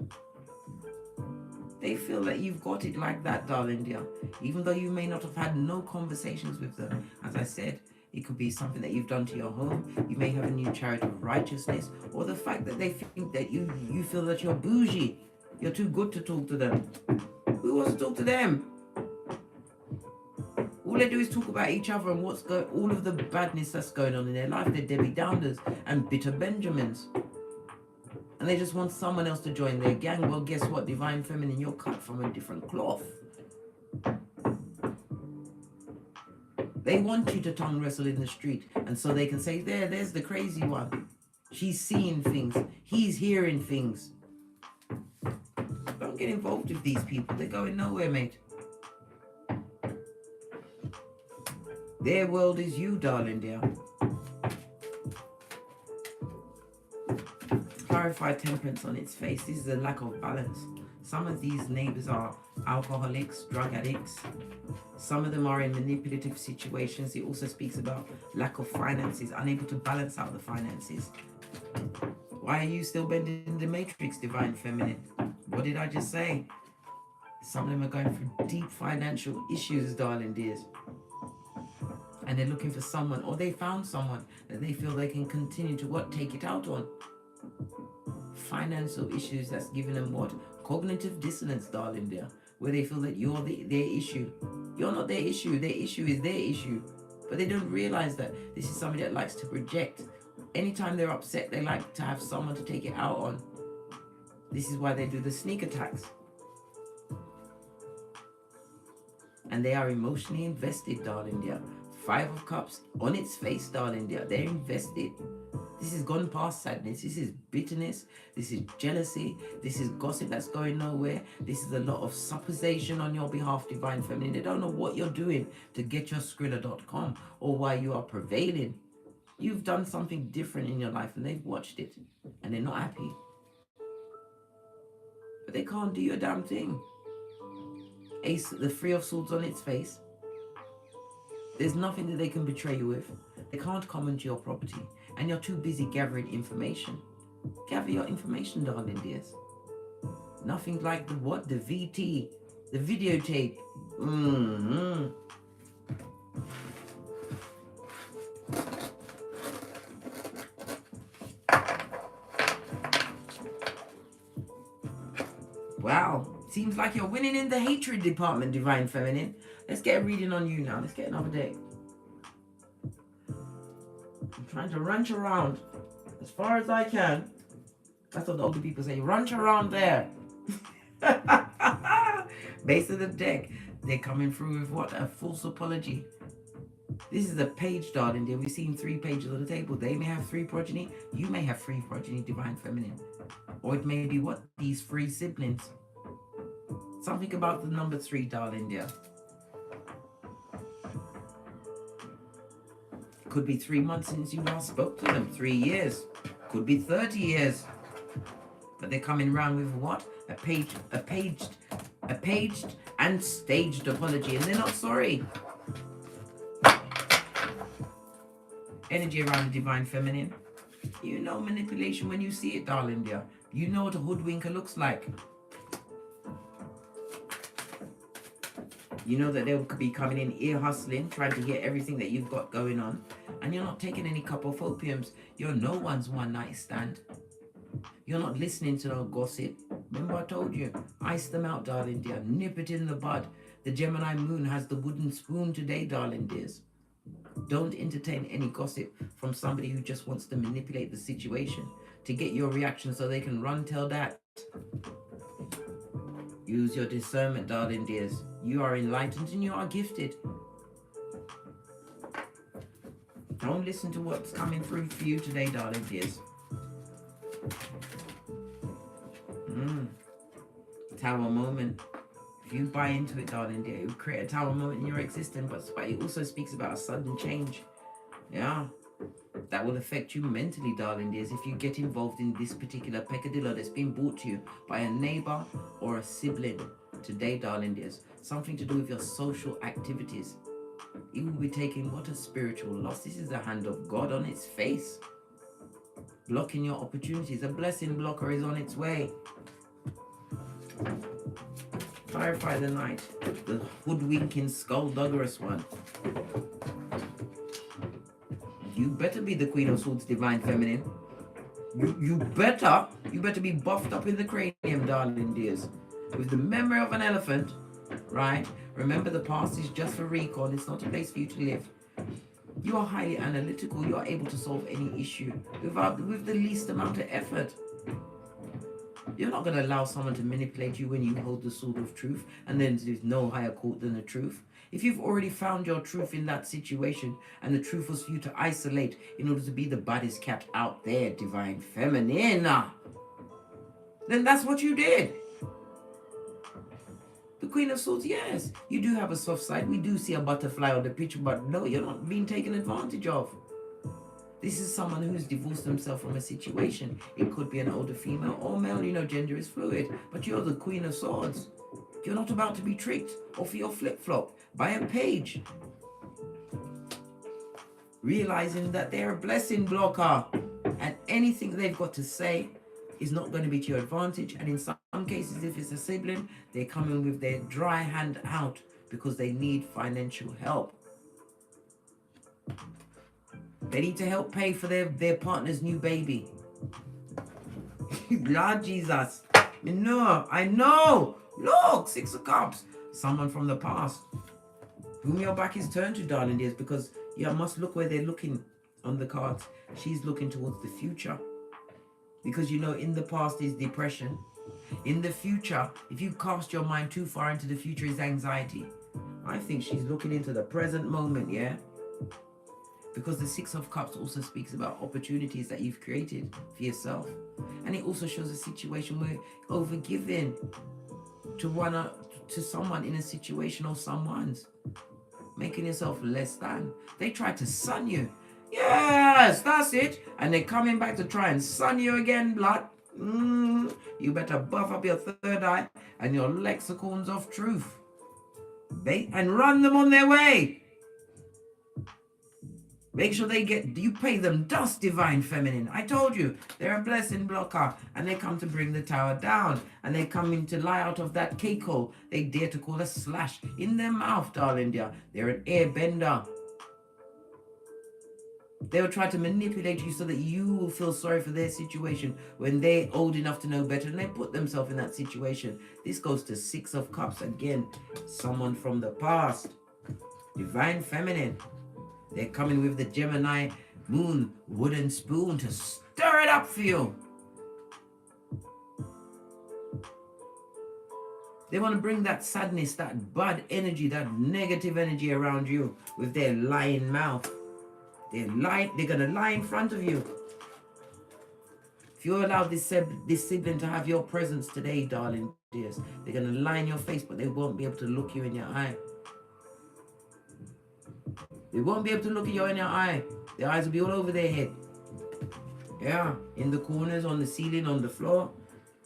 They feel that you've got it like that, darling dear. Even though you may not have had no conversations with them. As I said, it could be something that you've done to your home. You may have a new chariot of righteousness. Or the fact that they think that you feel that you're bougie. You're too good to talk to them. Who wants to talk to them? All they do is talk about each other and all of the badness that's going on in their life. They're Debbie Downers and bitter Benjamins. And they just want someone else to join their gang. Well, guess what, Divine Feminine? You're cut from a different cloth. They want you to tongue wrestle in the street. And so they can say, there's the crazy one. She's seeing things. He's hearing things. Don't get involved with these people. They're going nowhere, mate. Their world is you, darling dear. Clarify temperance on its face. This is a lack of balance. Some of these neighbors are alcoholics, drug addicts. Some of them are in manipulative situations. It also speaks about lack of finances, unable to balance out the finances. Why are you still bending the matrix, Divine Feminine? What did I just say? Some of them are going through deep financial issues, darling dears. And they're looking for someone, or they found someone that they feel they can continue to what? Take it out on. Financial issues that's giving them what? Cognitive dissonance, darling dear. Where they feel that you're their issue. You're not their issue. Their issue is their issue. But they don't realize that this is somebody that likes to project. Anytime they're upset, they like to have someone to take it out on. This is why they do the sneak attacks. And they are emotionally invested, darling dear. 5 of Cups on its face, darling dear. They're invested. This is gone past sadness. This is bitterness. This is jealousy. This is gossip that's going nowhere. This is a lot of supposition on your behalf, Divine Feminine. They don't know what you're doing to get your Skrilla.com or why you are prevailing. You've done something different in your life and they've watched it and they're not happy. But they can't do your damn thing. Ace, the 3 of Swords on its face. There's nothing that they can betray you with. They can't come into your property. And you're too busy gathering information. Gather your information, darling dears. Nothing like the what? The VT. The videotape. Wow. Seems like you're winning in the hatred department, Divine Feminine. Let's get a reading on you now. Let's get another deck. I'm trying to ranch around as far as I can. That's what the older people say. Ranch around there. Base of the deck. They're coming through with what? A false apology. This is a page, darling dear. We've seen 3 pages on the table. They may have 3 progeny. You may have 3 progeny, Divine Feminine. Or it may be what? These 3 siblings. Something about the number 3, darling dear. Could be 3 months since you last spoke to them. 3 years. Could be 30 years. But they're coming around with what? A paged and staged apology. And they're not sorry. Energy around the Divine Feminine. You know manipulation when you see it, darling dear. You know what a hoodwinker looks like. You know that they'll be coming in ear hustling, trying to get everything that you've got going on. And you're not taking any cup of opiums. You're no one's one night stand. You're not listening to no gossip. Remember I told you, ice them out, darling dear. Nip it in the bud. The Gemini moon has the wooden spoon today, darling dears. Don't entertain any gossip from somebody who just wants to manipulate the situation to get your reaction so they can run tell that. Use your discernment, darling dears. You are enlightened and you are gifted. Don't listen to what's coming through for you today, darling dears. Tower moment. If you buy into it, darling dear, it will create a tower moment in your existence. But it also speaks about a sudden change. Yeah. That will affect you mentally, darling dears, if you get involved in this particular peccadillo that's been brought to you by a neighbor or a sibling today, darling dears. Something to do with your social activities. You will be taking what a spiritual loss. This is the hand of God on its face. Blocking your opportunities. A blessing blocker is on its way. Clarify the night. The hoodwinking, skullduggerous one. You better be the Queen of Swords, Divine Feminine. You better be buffed up in the cranium, darling dears. With the memory of an elephant, right? Remember, the past is just for recall. It's not a place for you to live. You are highly analytical. You are able to solve any issue with the least amount of effort. You're not going to allow someone to manipulate you when you hold the sword of truth, and then there's no higher court than the truth. If you've already found your truth in that situation, and the truth was for you to isolate in order to be the baddest cat out there, Divine Feminine, then that's what you did. The Queen of Swords, yes, you do have a soft side. We do see a butterfly on the picture, but no, you're not being taken advantage of. This is someone who's divorced themselves from a situation. It could be an older female or male, you know, gender is fluid. But you're the Queen of Swords. You're not about to be tricked off your flip-flop by a page. Realizing that they're a blessing blocker. And anything they've got to say is not going to be to your advantage. And in some cases, if it's a sibling, they're coming with their dry hand out because they need financial help. They need to help pay for their partner's new baby. Lord Jesus. I know. Look, 6 of Cups. Someone from the past. Whom your back is turned to, darling dears, because you must look where they're looking on the cards. She's looking towards the future. Because you know, in the past is depression. In the future, if you cast your mind too far into the future, is anxiety. I think she's looking into the present moment, yeah? Because the 6 of Cups also speaks about opportunities that you've created for yourself. And it also shows a situation where overgiving to someone in a situation or someone's. Making yourself less than. They try to sun you. Yes, that's it. And they're coming back to try and sun you again, blood. You better buff up your third eye and your lexicons of truth. And run them on their way. Make sure you pay them dust, Divine Feminine. I told you, they're a blessing blocker. And they come to bring the tower down. And they come in to lie out of that cake hole. They dare to call a slash in their mouth, darling dear. They're an airbender. They will try to manipulate you so that you will feel sorry for their situation when they're old enough to know better. And they put themselves in that situation. This goes to 6 of Cups. Again, someone from the past. Divine Feminine. They're coming with the Gemini moon wooden spoon to stir it up for you. They want to bring that sadness, that bad energy, that negative energy around you with their lying mouth. They're going to lie in front of you. If you allow this sibling to have your presence today, darling dears, they're going to lie in your face, but they won't be able to look you in your eye. They won't be able to look at you in your eye. Their eyes will be all over their head. Yeah, in the corners, on the ceiling, on the floor.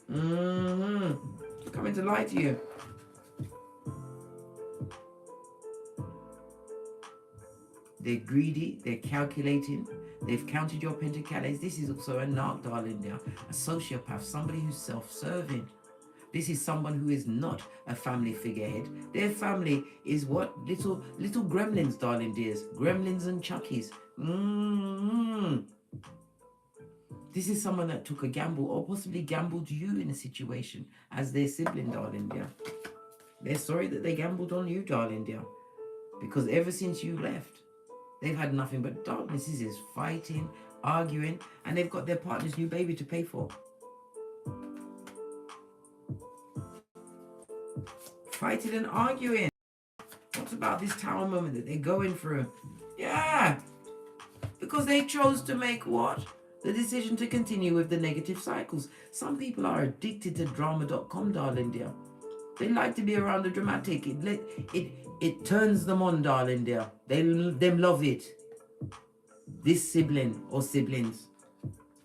Coming to lie to you. They're greedy, they're calculating. They've counted your pentacles. This is also a narc, darling dear. A sociopath, somebody who's self-serving. This is someone who is not a family figurehead. Their family is what? Little gremlins, darling dears. Gremlins and Chuckies. This is someone that took a gamble or possibly gambled you in a situation as their sibling, darling dear. They're sorry that they gambled on you, darling dear. Because ever since you left, they've had nothing but darkness. This is fighting, arguing, and they've got their partner's new baby to pay for. fighting and arguing. What about this tower moment that they're going through? Yeah, because they chose to make what? The decision to continue with the negative cycles. Some people are addicted to drama.com, darling dear. They like to be around the dramatic. It turns them on, darling dear. Them love it. This sibling or siblings.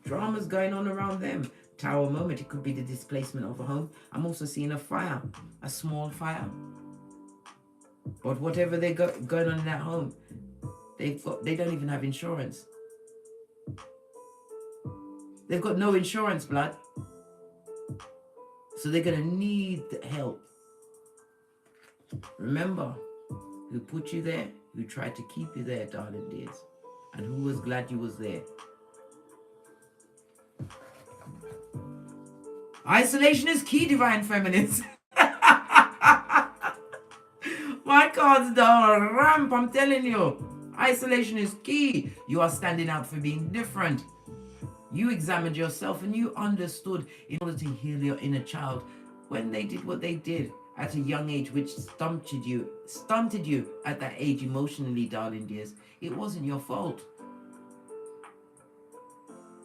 Drama's going on around them. Tower moment, it could be the displacement of a home. I'm also seeing a fire, a small fire. But whatever they got going on in that home, they don't even have insurance. They've got no insurance, blood. So they're going to need help. Remember who put you there, who tried to keep you there, darling dears, and who was glad you was there. Isolation is key, divine feminines. My cards down a ramp, I'm telling you. Isolation is key. You are standing out for being different. You examined yourself and you understood in order to heal your inner child when they did what they did at a young age, which stunted you at that age emotionally, darling dears. It wasn't your fault.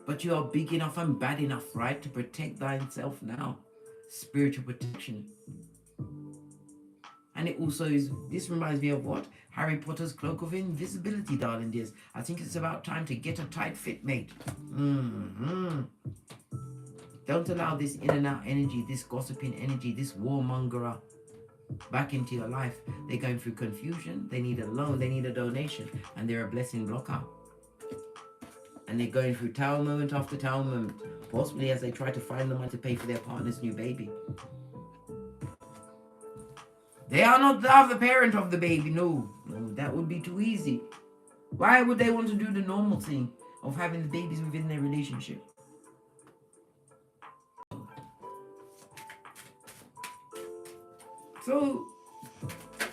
But you are big enough and bad enough, right, to protect thyself now. Spiritual protection. And it also is, this reminds me of what? Harry Potter's cloak of invisibility, darling dears. I think it's about time to get a tight fit, mate. Don't allow this in and out energy, this gossiping energy, this warmongerer back into your life. They're going through confusion. They need a loan. They need a donation. And they're a blessing blocker. And they're going through tower moment after tower moment, possibly as they try to find the money to pay for their partner's new baby. They are not the other parent of the baby, no, that would be too easy. Why would they want to do the normal thing of having the babies within their relationship? So,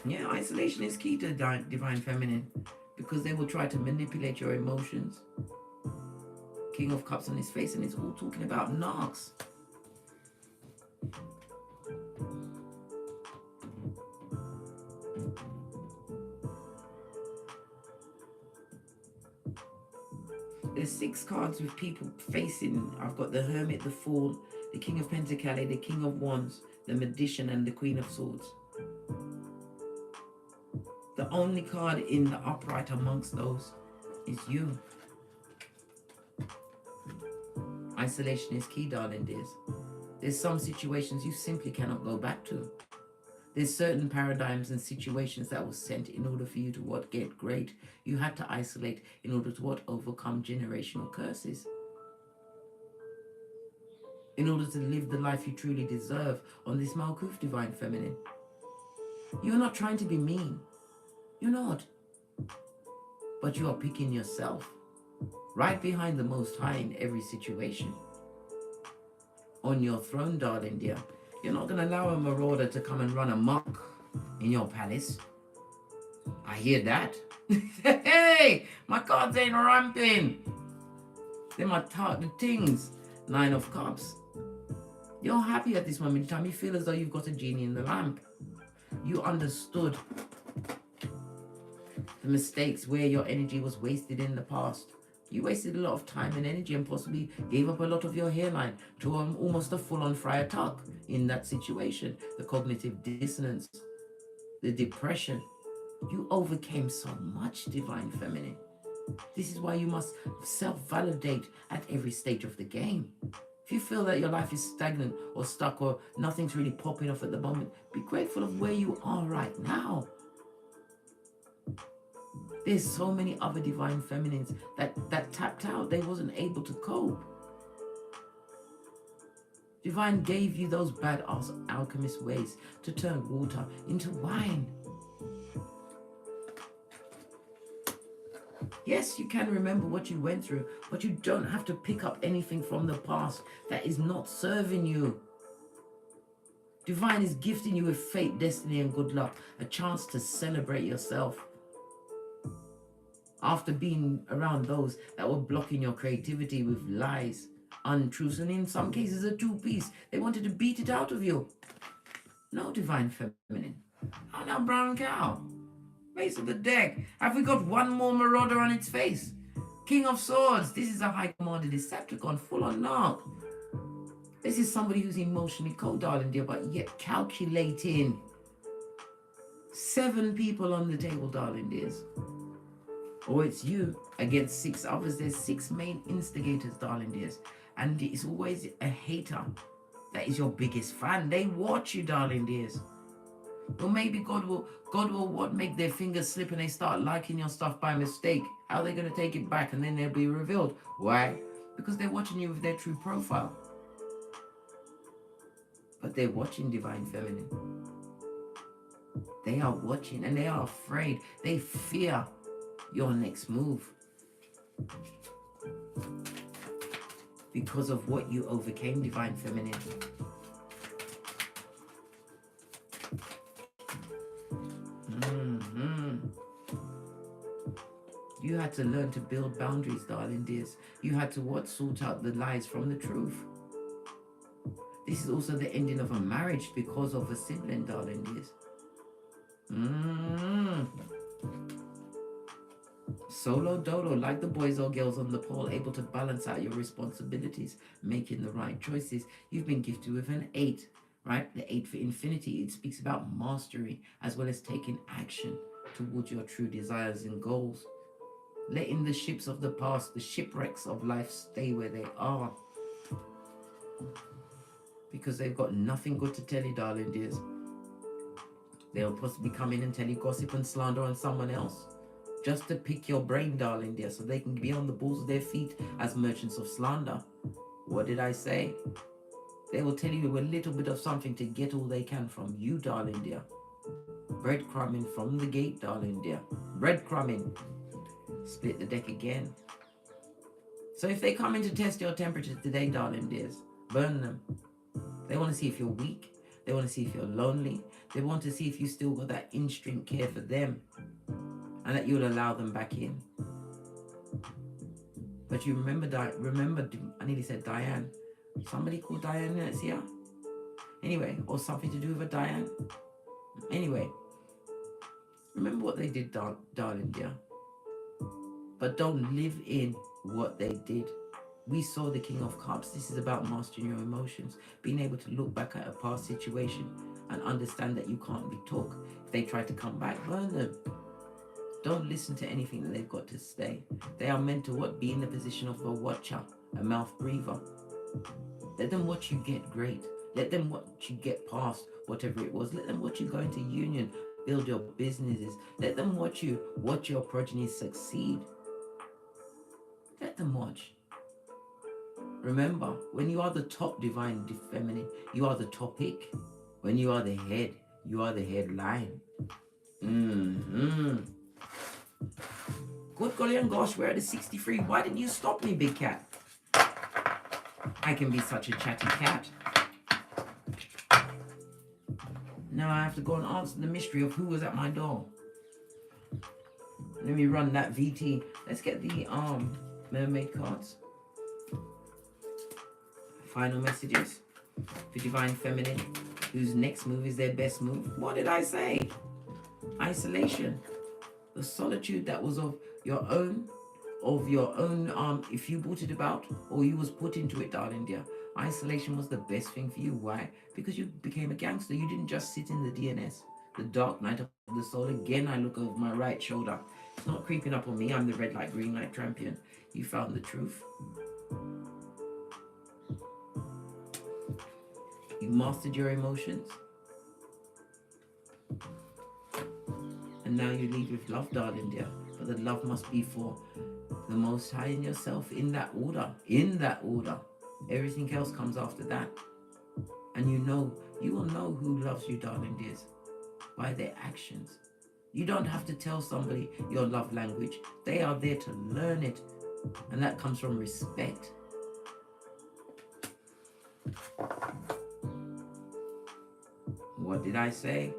yeah, isolation is key to divine feminine because they will try to manipulate your emotions. King of Cups on his face, and it's all talking about narcs. There's 6 cards with people facing. I've got the Hermit, the Fool, the King of Pentacles, the King of Wands, the Magician, and the Queen of Swords. The only card in the upright amongst those is you. Isolation is key, darling dears. There's some situations you simply cannot go back to. There's certain paradigms and situations that were sent in order for you to what? Get great. You had to isolate in order to what? Overcome generational curses. In order to live the life you truly deserve on this Malkuth divine feminine. You're not trying to be mean. You're not. But you are picking yourself right behind the Most High in every situation. On your throne, darling dear. You're not going to allow a marauder to come and run amok in your palace. I hear that. Hey, my cards ain't ramping. They're my things. 9 of Cups. You're happy at this moment in time. You feel as though you've got a genie in the lamp. You understood the mistakes where your energy was wasted in the past. You wasted a lot of time and energy and possibly gave up a lot of your hairline to almost a full-on friar tuck in that situation. The cognitive dissonance, the depression. You overcame so much, divine feminine. This is why you must self-validate at every stage of the game. If you feel that your life is stagnant or stuck or nothing's really popping off at the moment, be grateful of where you are right now. There's so many other divine feminines that tapped out. They wasn't able to cope. Divine gave you those badass alchemist ways to turn water into wine. Yes, you can remember what you went through, but you don't have to pick up anything from the past that is not serving you. Divine is gifting you with fate, destiny, and good luck, a chance to celebrate yourself. After being around those that were blocking your creativity with lies, untruths, and in some cases a two-piece. They wanted to beat it out of you. No divine feminine. Oh, now brown cow. Face of the deck. Have we got one more marauder on its face? King of Swords. This is a high commander Decepticon, full on narc. This is somebody who's emotionally cold, darling dear, but yet calculating. 7 people on the table, darling dears. Or it's you against 6 others. There's 6 main instigators, darling dears. And it's always a hater that is your biggest fan. They watch you, darling dears. Or maybe God will what, make their fingers slip and they start liking your stuff by mistake. How are they going to take it back and then they'll be revealed? Why? Because they're watching you with their true profile. But they're watching divine feminine. They are watching and they are afraid. They fear your next move. Because of what you overcame, divine feminine. You had to learn to build boundaries, darling dears. You had to what? Sort out the lies from the truth. This is also the ending of a marriage because of a sibling, darling dears. Solo dolo, like the boys or girls on the pole, able to balance out your responsibilities, making the right choices. You've been gifted with an 8, right? The 8 for infinity. It speaks about mastery as well as taking action towards your true desires and goals. Letting the ships of the past, the shipwrecks of life, stay where they are. Because they've got nothing good to tell you, darling dears. They'll possibly come in and tell you gossip and slander on someone else. Just to pick your brain, darling dear, so they can be on the balls of their feet as merchants of slander. What did I say? They will tell you a little bit of something to get all they can from you, darling dear. Breadcrumbing from the gate, darling dear. Breadcrumbing. Split the deck again. So if they come in to test your temperature today, darling dears, burn them. They want to see if you're weak. They want to see if you're lonely. They want to see if you still got that instinct care for them and that you'll allow them back in. But you remember, I nearly said Diane. Somebody called Diane that's here? Anyway, or something to do with a Diane? Anyway, remember what they did, darling dear. But don't live in what they did. We saw the King of Cups. This is about mastering your emotions, being able to look back at a past situation and understand that you can't be took. If they try to come back, burn them. Don't listen to anything that they've got to say. They are meant to what? Be in the position of a watcher, a mouth breather. Let them watch you get great. Let them watch you get past whatever it was. Let them watch you go into union, build your businesses. Let them watch you watch your progeny succeed. Let them watch. Remember, when you are the top divine feminine, you are the topic. When you are the head, you are the headline. Good golly and gosh, we're at the 63. Why didn't you stop me, big cat? I can be such a chatty cat. Now I have to go and answer the mystery of who was at my door. Let me run that VT. Let's get the mermaid cards. Final messages for divine feminine, whose next move is their best move. What did I say? Isolation. The solitude that was of your own, if you brought it about or you was put into it, darling dear. Isolation was the best thing for you. Why? Because you became a gangster. You didn't just sit in the DNS. The dark night of the soul. Again, I look over my right shoulder. It's not creeping up on me. I'm the red light, green light champion. You found the truth. You mastered your emotions. And now you lead with love, darling dear. But the love must be for the Most High in yourself, in that order. In that order. Everything else comes after that. And you will know who loves you, darling dears, by their actions. You don't have to tell somebody your love language. They are there to learn it. And that comes from respect. What did I say?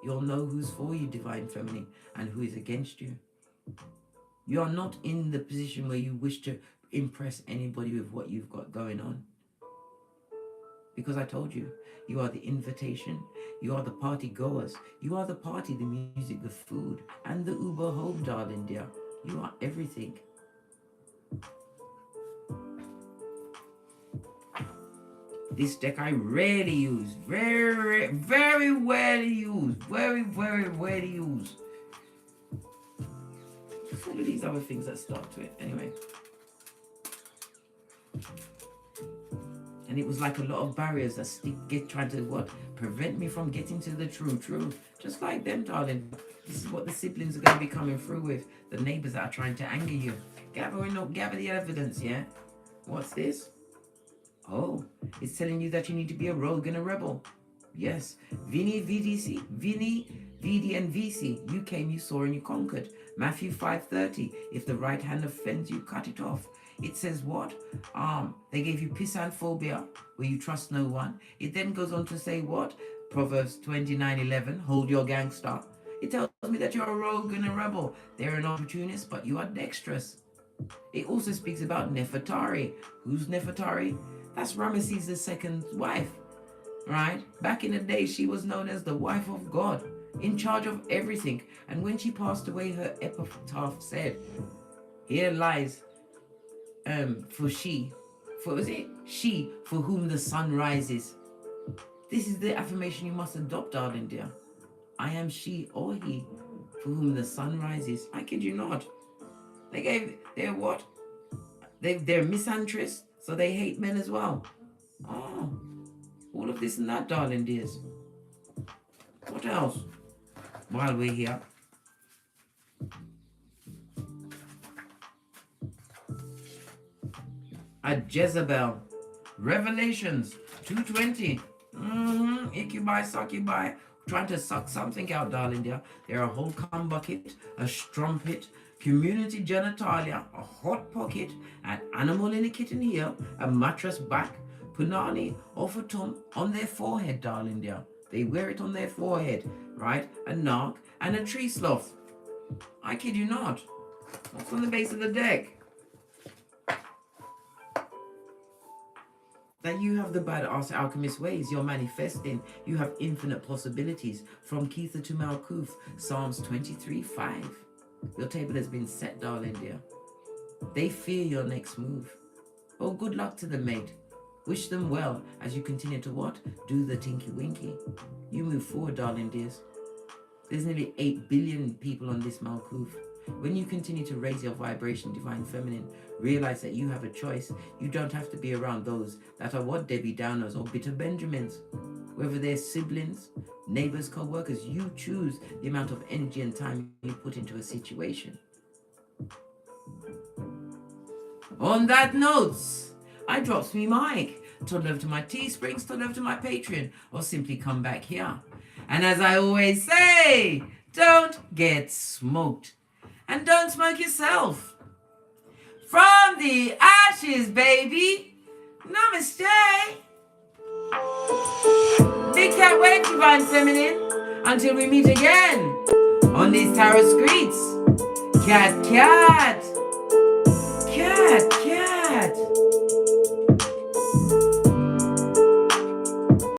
You'll know who's for you, divine feminine, and who is against you. You are not in the position where you wish to impress anybody with what you've got going on. Because I told you, you are the invitation, you are the party goers, you are the party, the music, the food, and the Uber home, darling dear. You are everything. This deck I rarely use, very rarely use, very rarely use. Just all of these other things that start to it, anyway. And it was like a lot of barriers that trying to what? Prevent me from getting to the truth. Just like them, darling. This is what the siblings are going to be coming through with. The neighbors that are trying to anger you. Gather the evidence, yeah? What's this? Oh, it's telling you that you need to be a rogue and a rebel. Yes. Vini, Vidi, and VC. You came, you saw, and you conquered. Matthew 5:30. If the right hand offends you, cut it off. It says what? They gave you pisanphobia, where you trust no one. It then goes on to say what? Proverbs 29:11. Hold your gangster. It tells me that you're a rogue and a rebel. They're an opportunist, but you are dexterous. It also speaks about Nefertari. Who's Nefertari? That's Ramesses II's wife, right? Back in the day, she was known as the wife of God, in charge of everything. And when she passed away, her epitaph said, here lies she for whom the sun rises. This is the affirmation you must adopt, darling dear. I am she or he for whom the sun rises. I kid you not. They're what? They're misanthropists, so they hate men as well. Oh, all of this and that, darling dears. What else? While we're here. A Jezebel. Revelations 2:20. Incubi, succubi. Trying to suck something out, darling dear. They're a whole cum bucket, a strumpet, community genitalia, a hot pocket, an animal in a kitten heel, a mattress back, punani, or futon on their forehead, darling dear. They wear it on their forehead, right? A narc and a tree sloth. I kid you not. What's on the base of the deck? That you have the badass alchemist ways. You're manifesting. You have infinite possibilities. From Kether to Malkuth. Psalms 23:5. Your table has been set, darling dear. They fear your next move. Oh, good luck to them, mate. Wish them well as you continue to what? Do the tinky winky. You move forward, darling dears. There's nearly 8 billion people on this Malkuth. When you continue to raise your vibration, divine feminine, realize that you have a choice. You don't have to be around those that are what? Debbie Downers or bitter Benjamins. Whether they're siblings, neighbors, co-workers, you choose the amount of energy and time you put into a situation. On that note, I drops me mic. Toddle over to my Teesprings, toddle over to my Patreon, or simply come back here. And as I always say, don't get smoked. And don't smoke yourself. From the ashes, baby. Namaste. Big cat wave, divine feminine. Until we meet again on these tarot streets. Cat, cat. Cat.